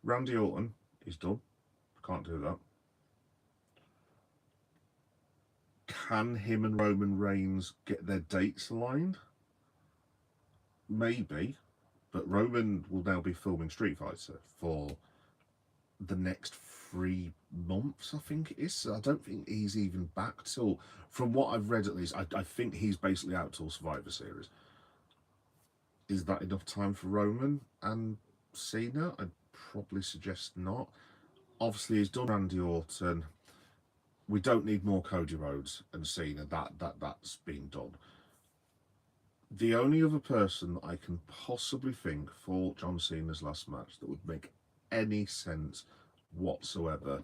Randy Orton is done. Can't do that. Can him and Roman Reigns get their dates aligned? Maybe, but Roman will now be filming Street Fighter for the next 3 months, I think it is. So I don't think he's even back till, from what I've read at least, I think he's basically out till Survivor Series. Is that enough time for Roman and Cena? I'd probably suggest not. Obviously, he's done Randy Orton. We don't need more Cody Rhodes and Cena. That's been done. The only other person I can possibly think for John Cena's last match that would make any sense whatsoever.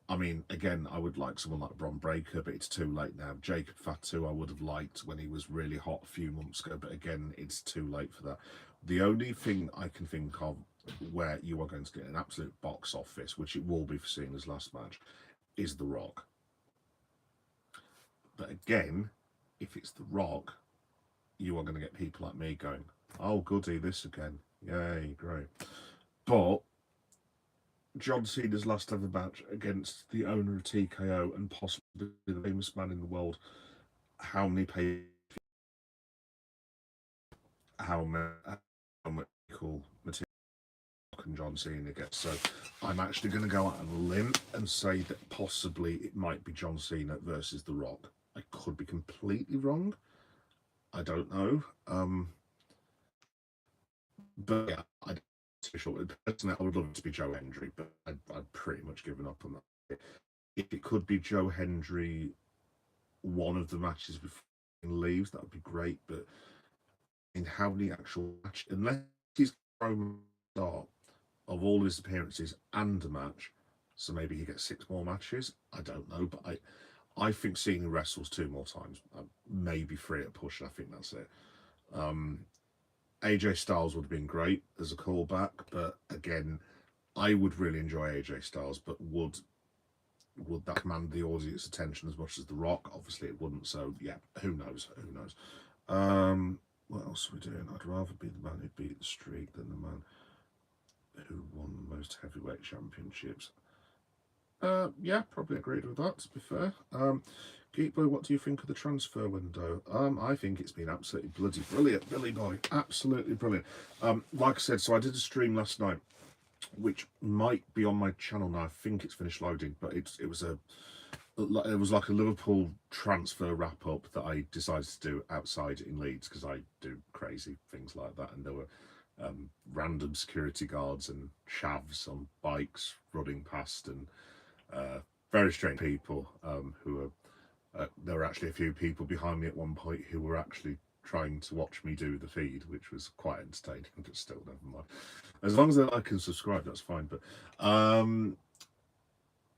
I mean, again, I would like someone like Bron Breakker, but it's too late now. Jacob Fatu I would have liked when he was really hot a few months ago, but again, it's too late for that. The only thing I can think of where you are going to get an absolute box office, which it will be for Cena's last match, is The Rock. But again, if it's The Rock, you are going to get people like me going, oh, goody, this again. Yay, great. But John Cena's last ever match against the owner of TKO and possibly the famous man in the world, how many much cool material can John Cena get? So I'm actually going to go out on a limb and say that possibly it might be John Cena versus The Rock. I could be completely wrong. I don't know. But yeah, personally, I would love it to be Joe Hendry, but I've pretty much given up on that. If it could be Joe Hendry, one of the matches before he leaves, that would be great. But in how many actual matches, unless he's start of all his appearances and a match, so maybe he gets 6 more matches. I don't know, but I think Cena wrestles 2 more times, maybe 3 at a push. I think that's it. AJ Styles would have been great as a callback, but again, I would really enjoy AJ Styles, but would that command the audience attention as much as The Rock? Obviously it wouldn't, so yeah, who knows? What else are we doing? I'd rather be the man who beat the streak than the man who won the most heavyweight championships. Yeah, probably agreed with that, to be fair. Geek Boy, what do you think of the transfer window? I think it's been absolutely bloody brilliant, Billy Boy. Absolutely brilliant. Like I said, so I did a stream last night, which might be on my channel now. I think it's finished loading, but it was like a Liverpool transfer wrap up that I decided to do outside in Leeds because I do crazy things like that, and there were random security guards and chavs on bikes running past, and very strange people who are. There were actually a few people behind me at one point who were actually trying to watch me do the feed, which was quite entertaining, but still, never mind. As long as they like and subscribe, that's fine. But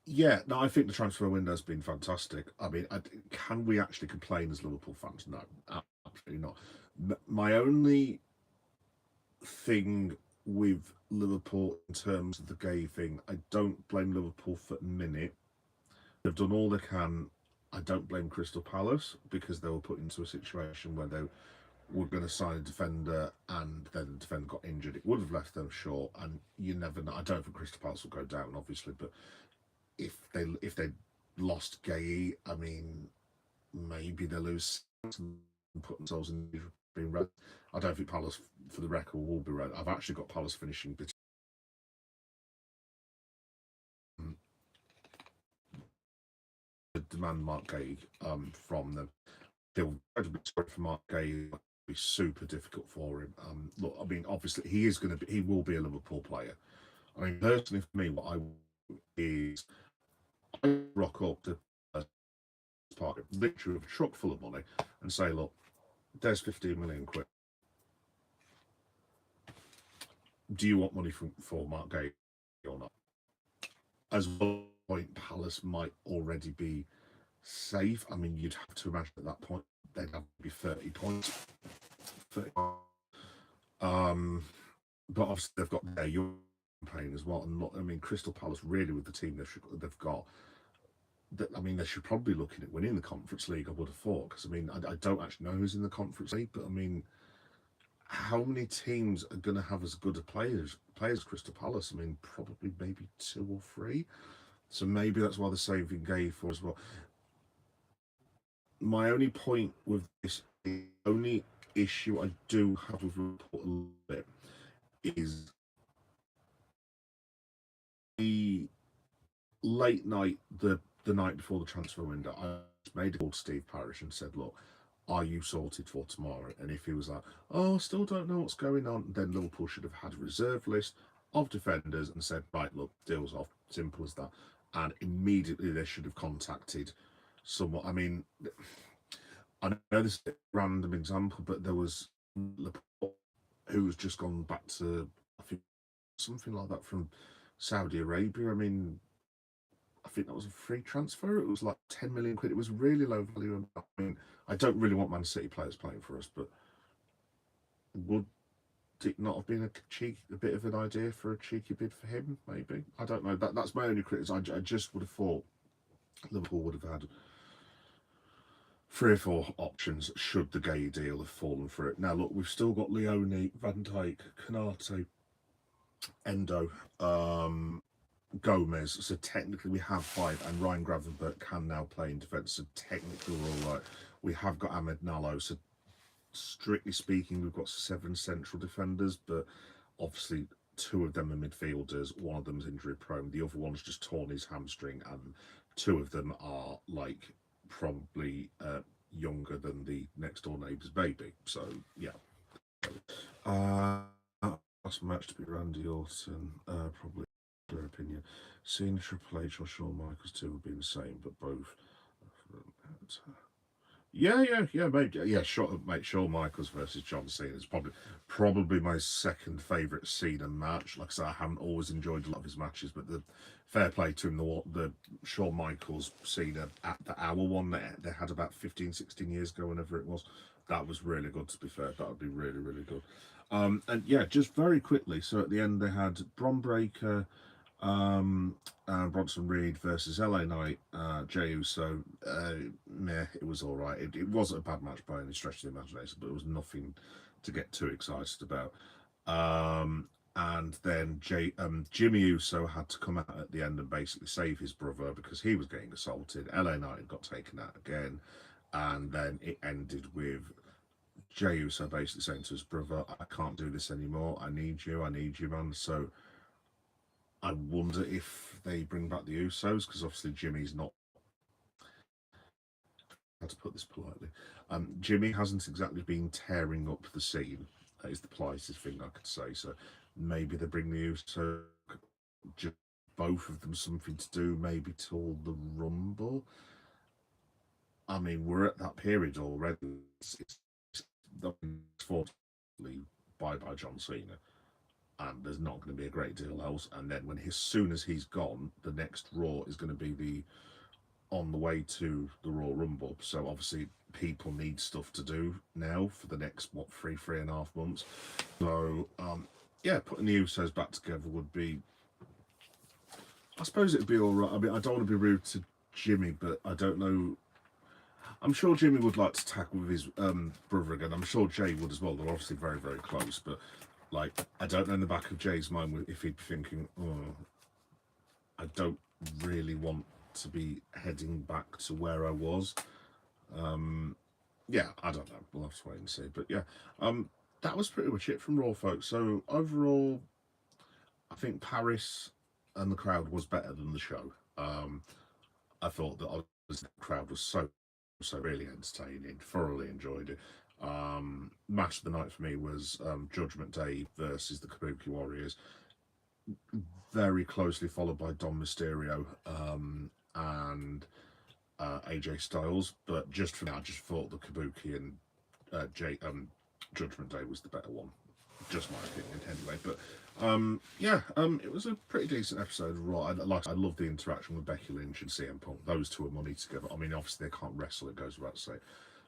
yeah, no, I think the transfer window's been fantastic. I mean, can we actually complain as Liverpool fans? No, absolutely not. My only thing with Liverpool in terms of the gay thing, I don't blame Liverpool for a minute. They've done all they can. I don't blame Crystal Palace because they were put into a situation where they were going to sign a defender and then the defender got injured, it would have left them short. And you never know. I don't think Crystal Palace will go down, obviously, but if they lost Gay, I mean, maybe they lose and put themselves in being red. I don't think Palace, for the record, will be red. I've actually got Palace finishing between demand Mark Gay from them. Feel incredibly sorry for Mark Gay. It'll be super difficult for him. Look, I mean, obviously he will be a Liverpool player. I mean, personally for me, what I is I rock up to a park, literally with a truck full of money, and say, look, there's 15 million quid. Do you want money for Mark Gay or not? As one point, Palace might already be safe. I mean, you'd have to imagine at that point they'd have to be 30 points. 30. But obviously they've got their young playing as well. And look, I mean, Crystal Palace really with the team they've got. I mean, they should probably be looking at winning the Conference League. I would have thought, because I mean, I don't actually know who's in the Conference League, but I mean, how many teams are going to have as good a players as Crystal Palace? I mean, probably maybe 2 or 3. So maybe that's why they're saving Gay for as well. My only point with this, the only issue I do have with Liverpool a little bit is the late night, the night before the transfer window. I made a call to Steve Parish and said, look, are you sorted for tomorrow? And if he was like, oh, still don't know what's going on, then Liverpool should have had a reserve list of defenders and said, right, look, deal's off, simple as that. And immediately they should have contacted someone. I mean, I know this is a random example, but there was Liverpool who's just gone back to, I think, something like that from Saudi Arabia. I mean, I think that was a free transfer. It was like 10 million quid. It was really low value. I mean, I don't really want Man City players playing for us, but would it not have been a bit of an idea for a cheeky bid for him? Maybe, I don't know. That's my only criticism. I just would have thought Liverpool would have had 3 or 4 options should the Gay deal have fallen for it. Now look, we've still got Leone, Van Dijk, Konate, Endo, Gomez, so technically we have 5, and Ryan Gravenberch can now play in defence, so technically we're all right. We have got Ahmed Nallo, so strictly speaking we've got 7 central defenders, but obviously 2 of them are midfielders, one of them's injury prone, the other one's just torn his hamstring, and 2 of them are like probably younger than the next door neighbour's baby, so yeah. Last match to be Randy Orton, probably their opinion. Seeing Triple H or Shawn Michaels 2 would be the same, but both. Yeah, maybe. Yeah, Shawn Michaels versus John Cena is probably my second favourite Cena match. Like I said, I haven't always enjoyed a lot of his matches, but the fair play to him, the Shawn Michaels Cena at the hour one that they had about 15, 16 years ago, whenever it was, that was really good, to be fair. That would be really, really good. And yeah, just very quickly, so at the end they had Bron Breakker, Bronson Reed versus LA Knight, Jey Uso. Meh, it was all right. It wasn't a bad match by any stretch of the imagination, but it was nothing to get too excited about. And then Jimmy Uso had to come out at the end and basically save his brother because he was getting assaulted. LA Knight got taken out again, and then it ended with Jey Uso basically saying to his brother, I can't do this anymore. I need you, man. So I wonder if they bring back the Usos, because obviously Jimmy's not, how to put this politely, Jimmy hasn't exactly been tearing up the scene. That is the politest thing I could say. So maybe they bring the Usos, just both of them something to do, maybe till the Rumble. I mean, we're at that period already. It's unfortunately bye John Cena, and there's not going to be a great deal else. And then as soon as he's gone, the next Raw is going to be on the way to the Royal Rumble. So obviously people need stuff to do now for the next 3.5 months. So yeah, putting the Usos back together would be, I suppose it'd be all right. I mean, I don't want to be rude to Jimmy, but I don't know. I'm sure Jimmy would like to tackle with his brother again. I'm sure Jay would as well. They're obviously very, very close, but like, I don't know in the back of Jay's mind if he'd be thinking, oh, I don't really want to be heading back to where I was. Yeah, I don't know. We'll have to wait and see. But yeah, that was pretty much it from Raw, folks. So overall, I think Paris and the crowd was better than the show. I thought that obviously the crowd was so really entertaining. Thoroughly enjoyed it. Match of the night for me was Judgment Day versus the Kabuki Warriors, very closely followed by Dom Mysterio and AJ Styles. But just for now, I just thought the Kabuki and Judgment Day was the better one. Just my opinion, anyway. But yeah, it was a pretty decent episode. Right, I love the interaction with Becky Lynch and CM Punk. Those two are money together. I mean, obviously they can't wrestle. It goes without saying.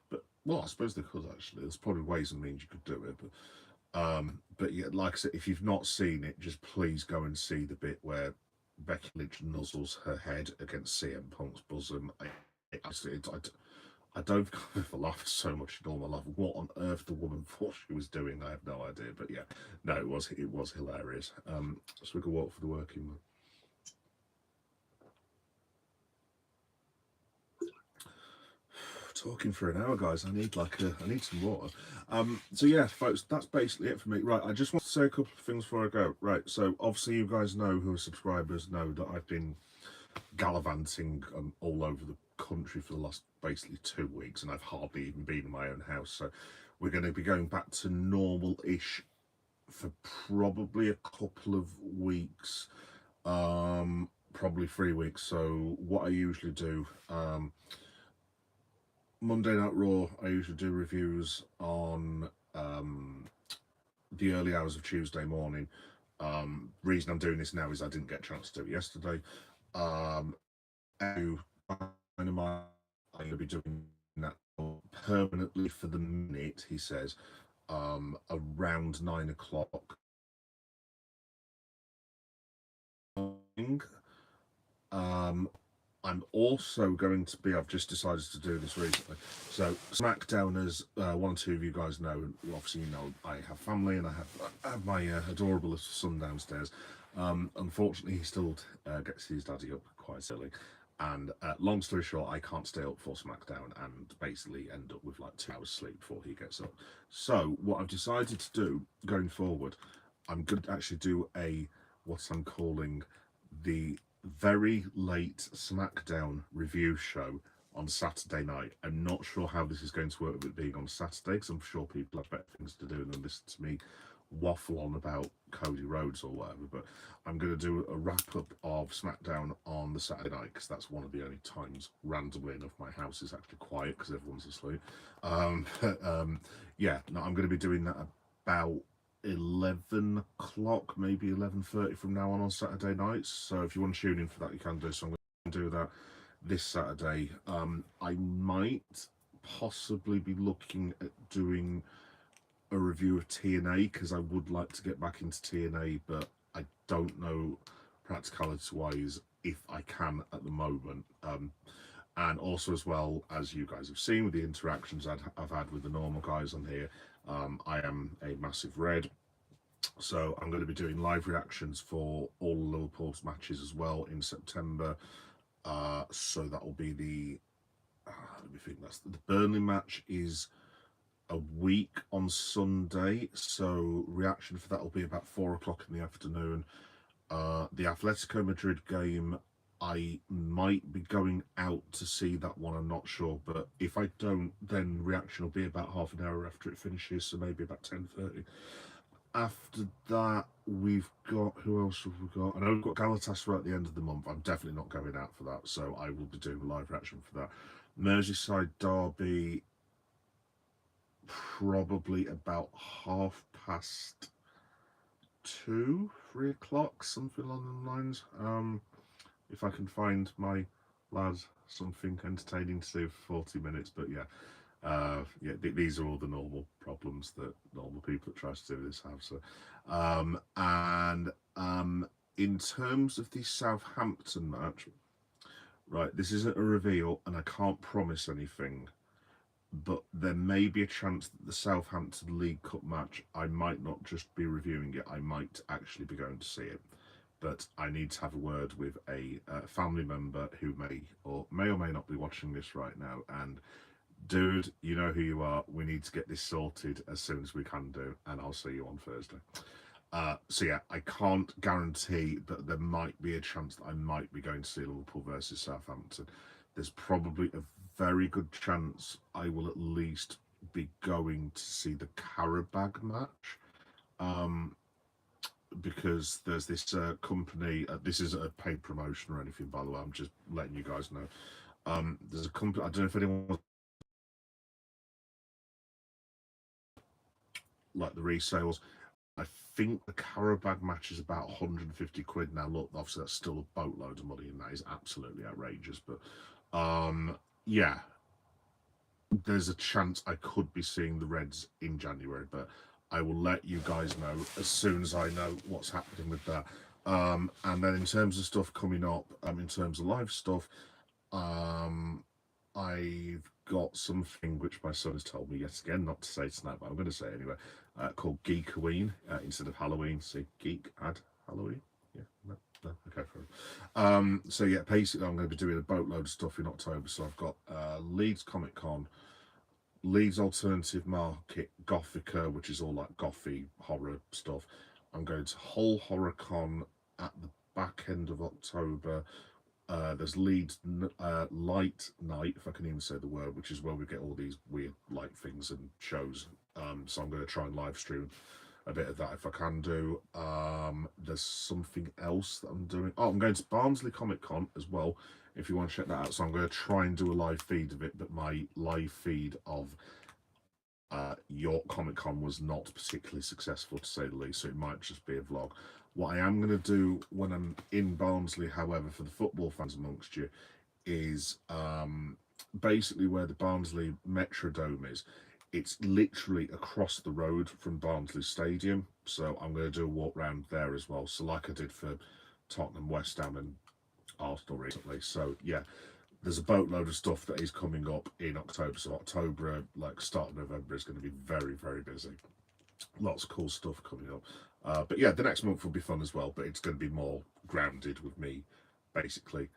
But well, I suppose they could actually. There's probably ways and means you could do it. But yeah, like I said, if you've not seen it, just please go and see the bit where Becky Lynch nuzzles her head against CM Punk's bosom. I don't ever laugh so much in all my life. What on earth the woman thought she was doing, I have no idea. But yeah, no, it was hilarious. So we could walk for the working man. Talking for an hour, guys. I need some water. So yeah, folks, that's basically it for me. Right, I just want to say a couple of things before I go. Right, so obviously you guys know, who are subscribers, know that I've been gallivanting all over the country for the last basically 2 weeks, and I've hardly even been in my own house. So we're going to be going back to normal-ish for probably a couple of weeks, probably 3 weeks. So what I usually do, Monday Night Raw, I usually do reviews on the early hours of Tuesday morning. Reason I'm doing this now is I didn't get a chance to do it yesterday. I'm going to be doing that permanently for the minute, he says, around 9 o'clock. I'm also going to be, I've just decided to do this recently. So SmackDown, as one or two of you guys know, obviously you know I have family and I have my adorable little son downstairs. Unfortunately, he still gets his daddy up quite early. And long story short, I can't stay up for SmackDown and basically end up with like 2 hours sleep before he gets up. So what I've decided to do going forward, I'm going to actually do what I'm calling the very late SmackDown review show on Saturday night. I'm not sure how this is going to work with it being on Saturday, because I'm sure people have better things to do than listen to me waffle on about Cody Rhodes or whatever. But I'm going to do a wrap up of SmackDown on the Saturday night, because that's one of the only times, randomly enough, my house is actually quiet because everyone's asleep. Yeah, no, I'm going to be doing that about 11 o'clock, maybe 11:30 from now on Saturday nights. So if you want to tune in for that, you can do. So I'm going to do that this Saturday. I might possibly be looking at doing a review of TNA, because I would like to get back into TNA, but I don't know practicality-wise if I can at the moment. And also, as well, as you guys have seen with the interactions I've had with the normal guys on here, I am a massive Red. So I'm going to be doing live reactions for all the Liverpool's matches as well in September. So that will be let me think, that's the Burnley match is a week on Sunday. So reaction for that will be about 4 o'clock in the afternoon. The Atletico Madrid game, I might be going out to see that one, I'm not sure, but if I don't, then reaction will be about half an hour after it finishes, so maybe about 10:30. After that, we've got, who else have we got? I know we've got Galatasaray at the end of the month. I'm definitely not going out for that, so I will be doing a live reaction for that. Merseyside Derby, probably about 2:30, 3 o'clock, something along the lines. If I can find my lads something entertaining to do for 40 minutes, but yeah. Yeah, these are all the normal problems that normal people that try to do this have. So, and in terms of the Southampton match, right? This isn't a reveal, and I can't promise anything. But there may be a chance that the Southampton League Cup match, I might not just be reviewing it, I might actually be going to see it. But I need to have a word with a family member who may or may not be watching this right now. And dude, you know who you are. We need to get this sorted as soon as we can do, and I'll see you on Thursday. So yeah, I can't guarantee, but there might be a chance that I might be going to see Liverpool versus Southampton. There's probably a very good chance I will at least be going to see the Karabag match. Um, because there's this company. This isn't a paid promotion or anything, by the way. I'm just letting you guys know. There's a company. I don't know if anyone like the resales. I think the Karabag match is about 150 quid now. Look, obviously that's still a boatload of money, and that is absolutely outrageous. But yeah, there's a chance I could be seeing the Reds in January, but I will let you guys know as soon as I know what's happening with that. And then in terms of stuff coming up, in terms of live stuff, um, I've got something which my son has told me yet again not to say tonight, but I'm going to say anyway, called Geekoween instead of Halloween. Say Geek add Halloween. Yeah, no, okay, fine. So yeah, basically I'm going to be doing a boatload of stuff in October. So I've got Leeds Comic Con, Leeds Alternative Market, Gothica, which is all like gothy horror stuff. I'm going to Hull Horror Con at the back end of October. There's Leeds Light Night, if I can even say the word, which is where we get all these weird light things and shows. So I'm going to try and live stream a bit of that if I can do. There's something else that I'm doing. Oh, I'm going to Barnsley Comic Con as well, if you want to check that out. So I'm going to try and do a live feed of it, but my live feed of York Comic Con was not particularly successful, to say the least, so it might just be a vlog. What I am going to do when I'm in Barnsley, however, for the football fans amongst you, is basically where the Barnsley Metrodome is. It's literally across the road from Barnsley Stadium, so I'm going to do a walk round there as well. So like I did for Tottenham, West Ham and Arsenal recently. So yeah, there's a boatload of stuff that is coming up in October. So October, like start of November, is going to be very, very busy. Lots of cool stuff coming up. But yeah, the next month will be fun as well, but it's going to be more grounded with me, basically.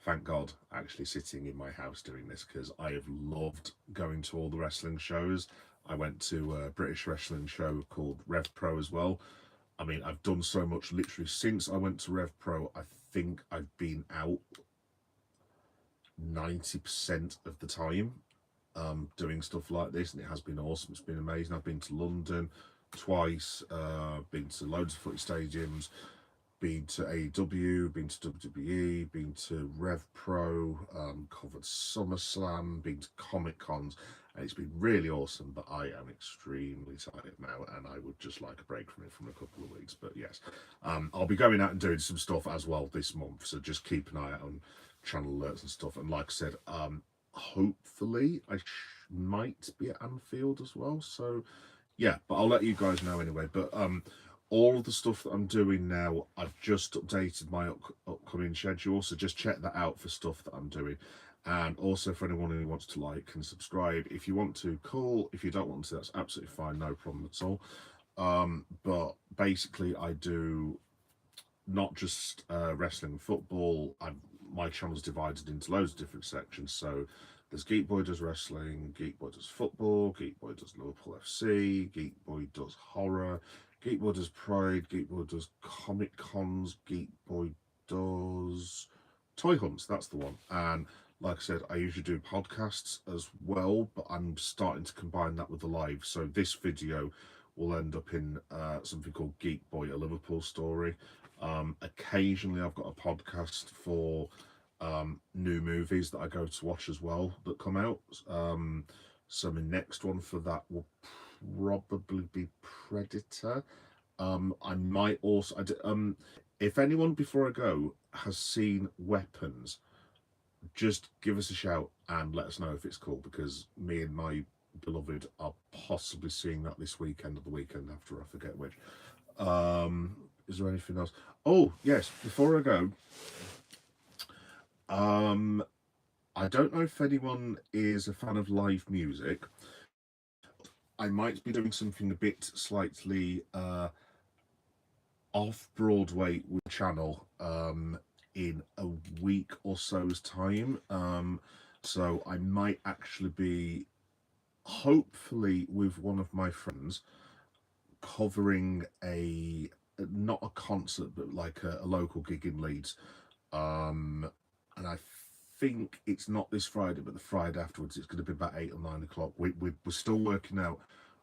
Thank God, actually sitting in my house doing this, because I have loved going to all the wrestling shows. I went to a British wrestling show called Rev Pro as well. I mean, I've done so much literally since I went to Rev Pro. I think I've been out 90% of the time doing stuff like this, and it has been awesome. It's been amazing. I've been to London twice, been to loads of footy stadiums, been to AEW, been to WWE, been to Rev Pro, covered SummerSlam, been to Comic Cons, and it's been really awesome. But I am extremely tired now, and I would just like a break from it from a couple of weeks. But yes, I'll be going out and doing some stuff as well this month, so just keep an eye out on channel alerts and stuff. And like I said, hopefully I might be at Anfield as well. So yeah, but I'll let you guys know anyway. But all of the stuff that I'm doing now, I've just updated my upcoming schedule, so just check that out for stuff that I'm doing. And also for anyone who wants to like and subscribe, if you want to, cool. If you don't want to, that's absolutely fine, no problem at all. But basically I do not just wrestling and football. My channel's divided into loads of different sections. So there's Geek Boy does wrestling, Geek Boy does football, Geek Boy does Liverpool FC, Geek Boy does horror, Geek Boy does Pride, Geek Boy does Comic Cons, Geek Boy does Toy Hunts. That's the one. And like I said, I usually do podcasts as well, but I'm starting to combine that with the live. So this video will end up in something called Geek Boy, a Liverpool story. Occasionally I've got a podcast for new movies that I go to watch as well that come out. So my next one for that will probably be Predator. I might also, if anyone before I go has seen Weapons, just give us a shout and let us know if it's cool, because me and my beloved are possibly seeing that this weekend or the weekend after, I forget which. Is there anything else? Oh yes, before I go, I don't know if anyone is a fan of live music. I might be doing something a bit slightly off Broadway with channel in a week or so's time. So I might actually be, hopefully, with one of my friends, covering a not a concert but like a local gig in Leeds. And I think it's not this Friday, but the Friday afterwards. It's going to be about 8 or 9 o'clock. We're still working out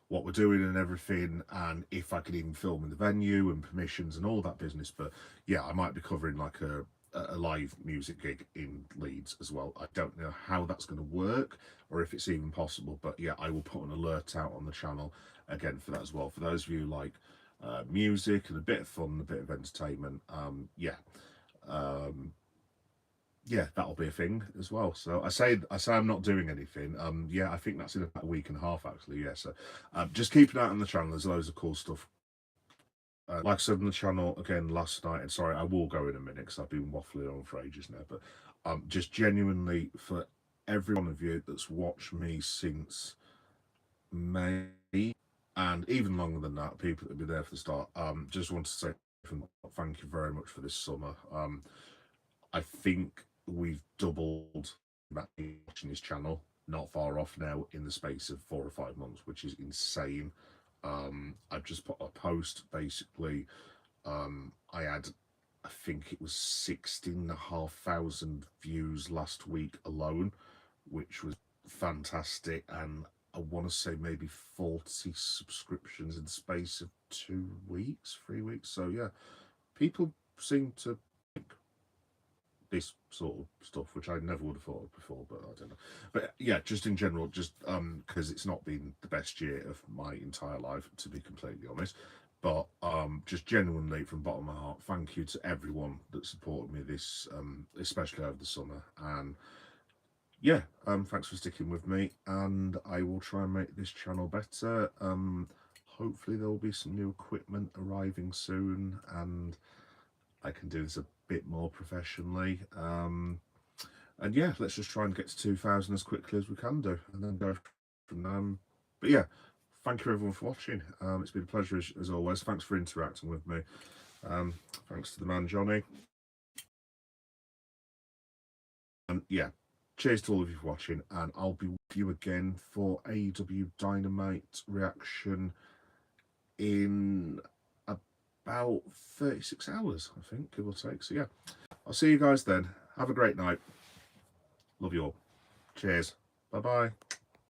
what we're doing and everything, and if I can even film in the venue and permissions and all that business. But yeah, I might be covering like a live music gig in Leeds as well. I don't know how that's going to work or if it's even possible, but yeah, I will put an alert out on the channel again for that as well. For those of you like music and a bit of fun, a bit of entertainment, yeah, that'll be a thing as well. So I say I'm not doing anything. Yeah, I think that's in about a week and a half actually. Yeah, so just keep an eye on the channel. There's loads of cool stuff. Like I said on the channel again last night, and sorry, I will go in a minute because I've been waffling on for ages now. But just genuinely for every one of you that's watched me since May and even longer than that, people that have been there for the start. Just want to say thank you very much for this summer. I think we've doubled watching this channel, not far off now, in the space of 4 or 5 months, which is insane. I've just put a post basically. I had, I think it was 16,500 views last week alone, which was fantastic. And I want to say maybe 40 subscriptions in the space of 2 weeks, 3 weeks. So yeah, people seem to like this sort of stuff, which I never would have thought of before, but I don't know. But yeah, just in general, just because it's not been the best year of my entire life, to be completely honest. But just genuinely from the bottom of my heart, thank you to everyone that supported me this, especially over the summer. And yeah, thanks for sticking with me, and I will try and make this channel better. Hopefully there will be some new equipment arriving soon, and I can do this a bit more professionally. And yeah, let's just try and get to 2,000 as quickly as we can do, and then go from there. But yeah, thank you everyone for watching. It's been a pleasure as always. Thanks for interacting with me. Thanks to the man Johnny. And yeah, cheers to all of you for watching, and I'll be with you again for AEW Dynamite reaction in about 36 hours, I think, give or take. So yeah, I'll see you guys then. Have a great night. Love you all. Cheers. Bye-bye.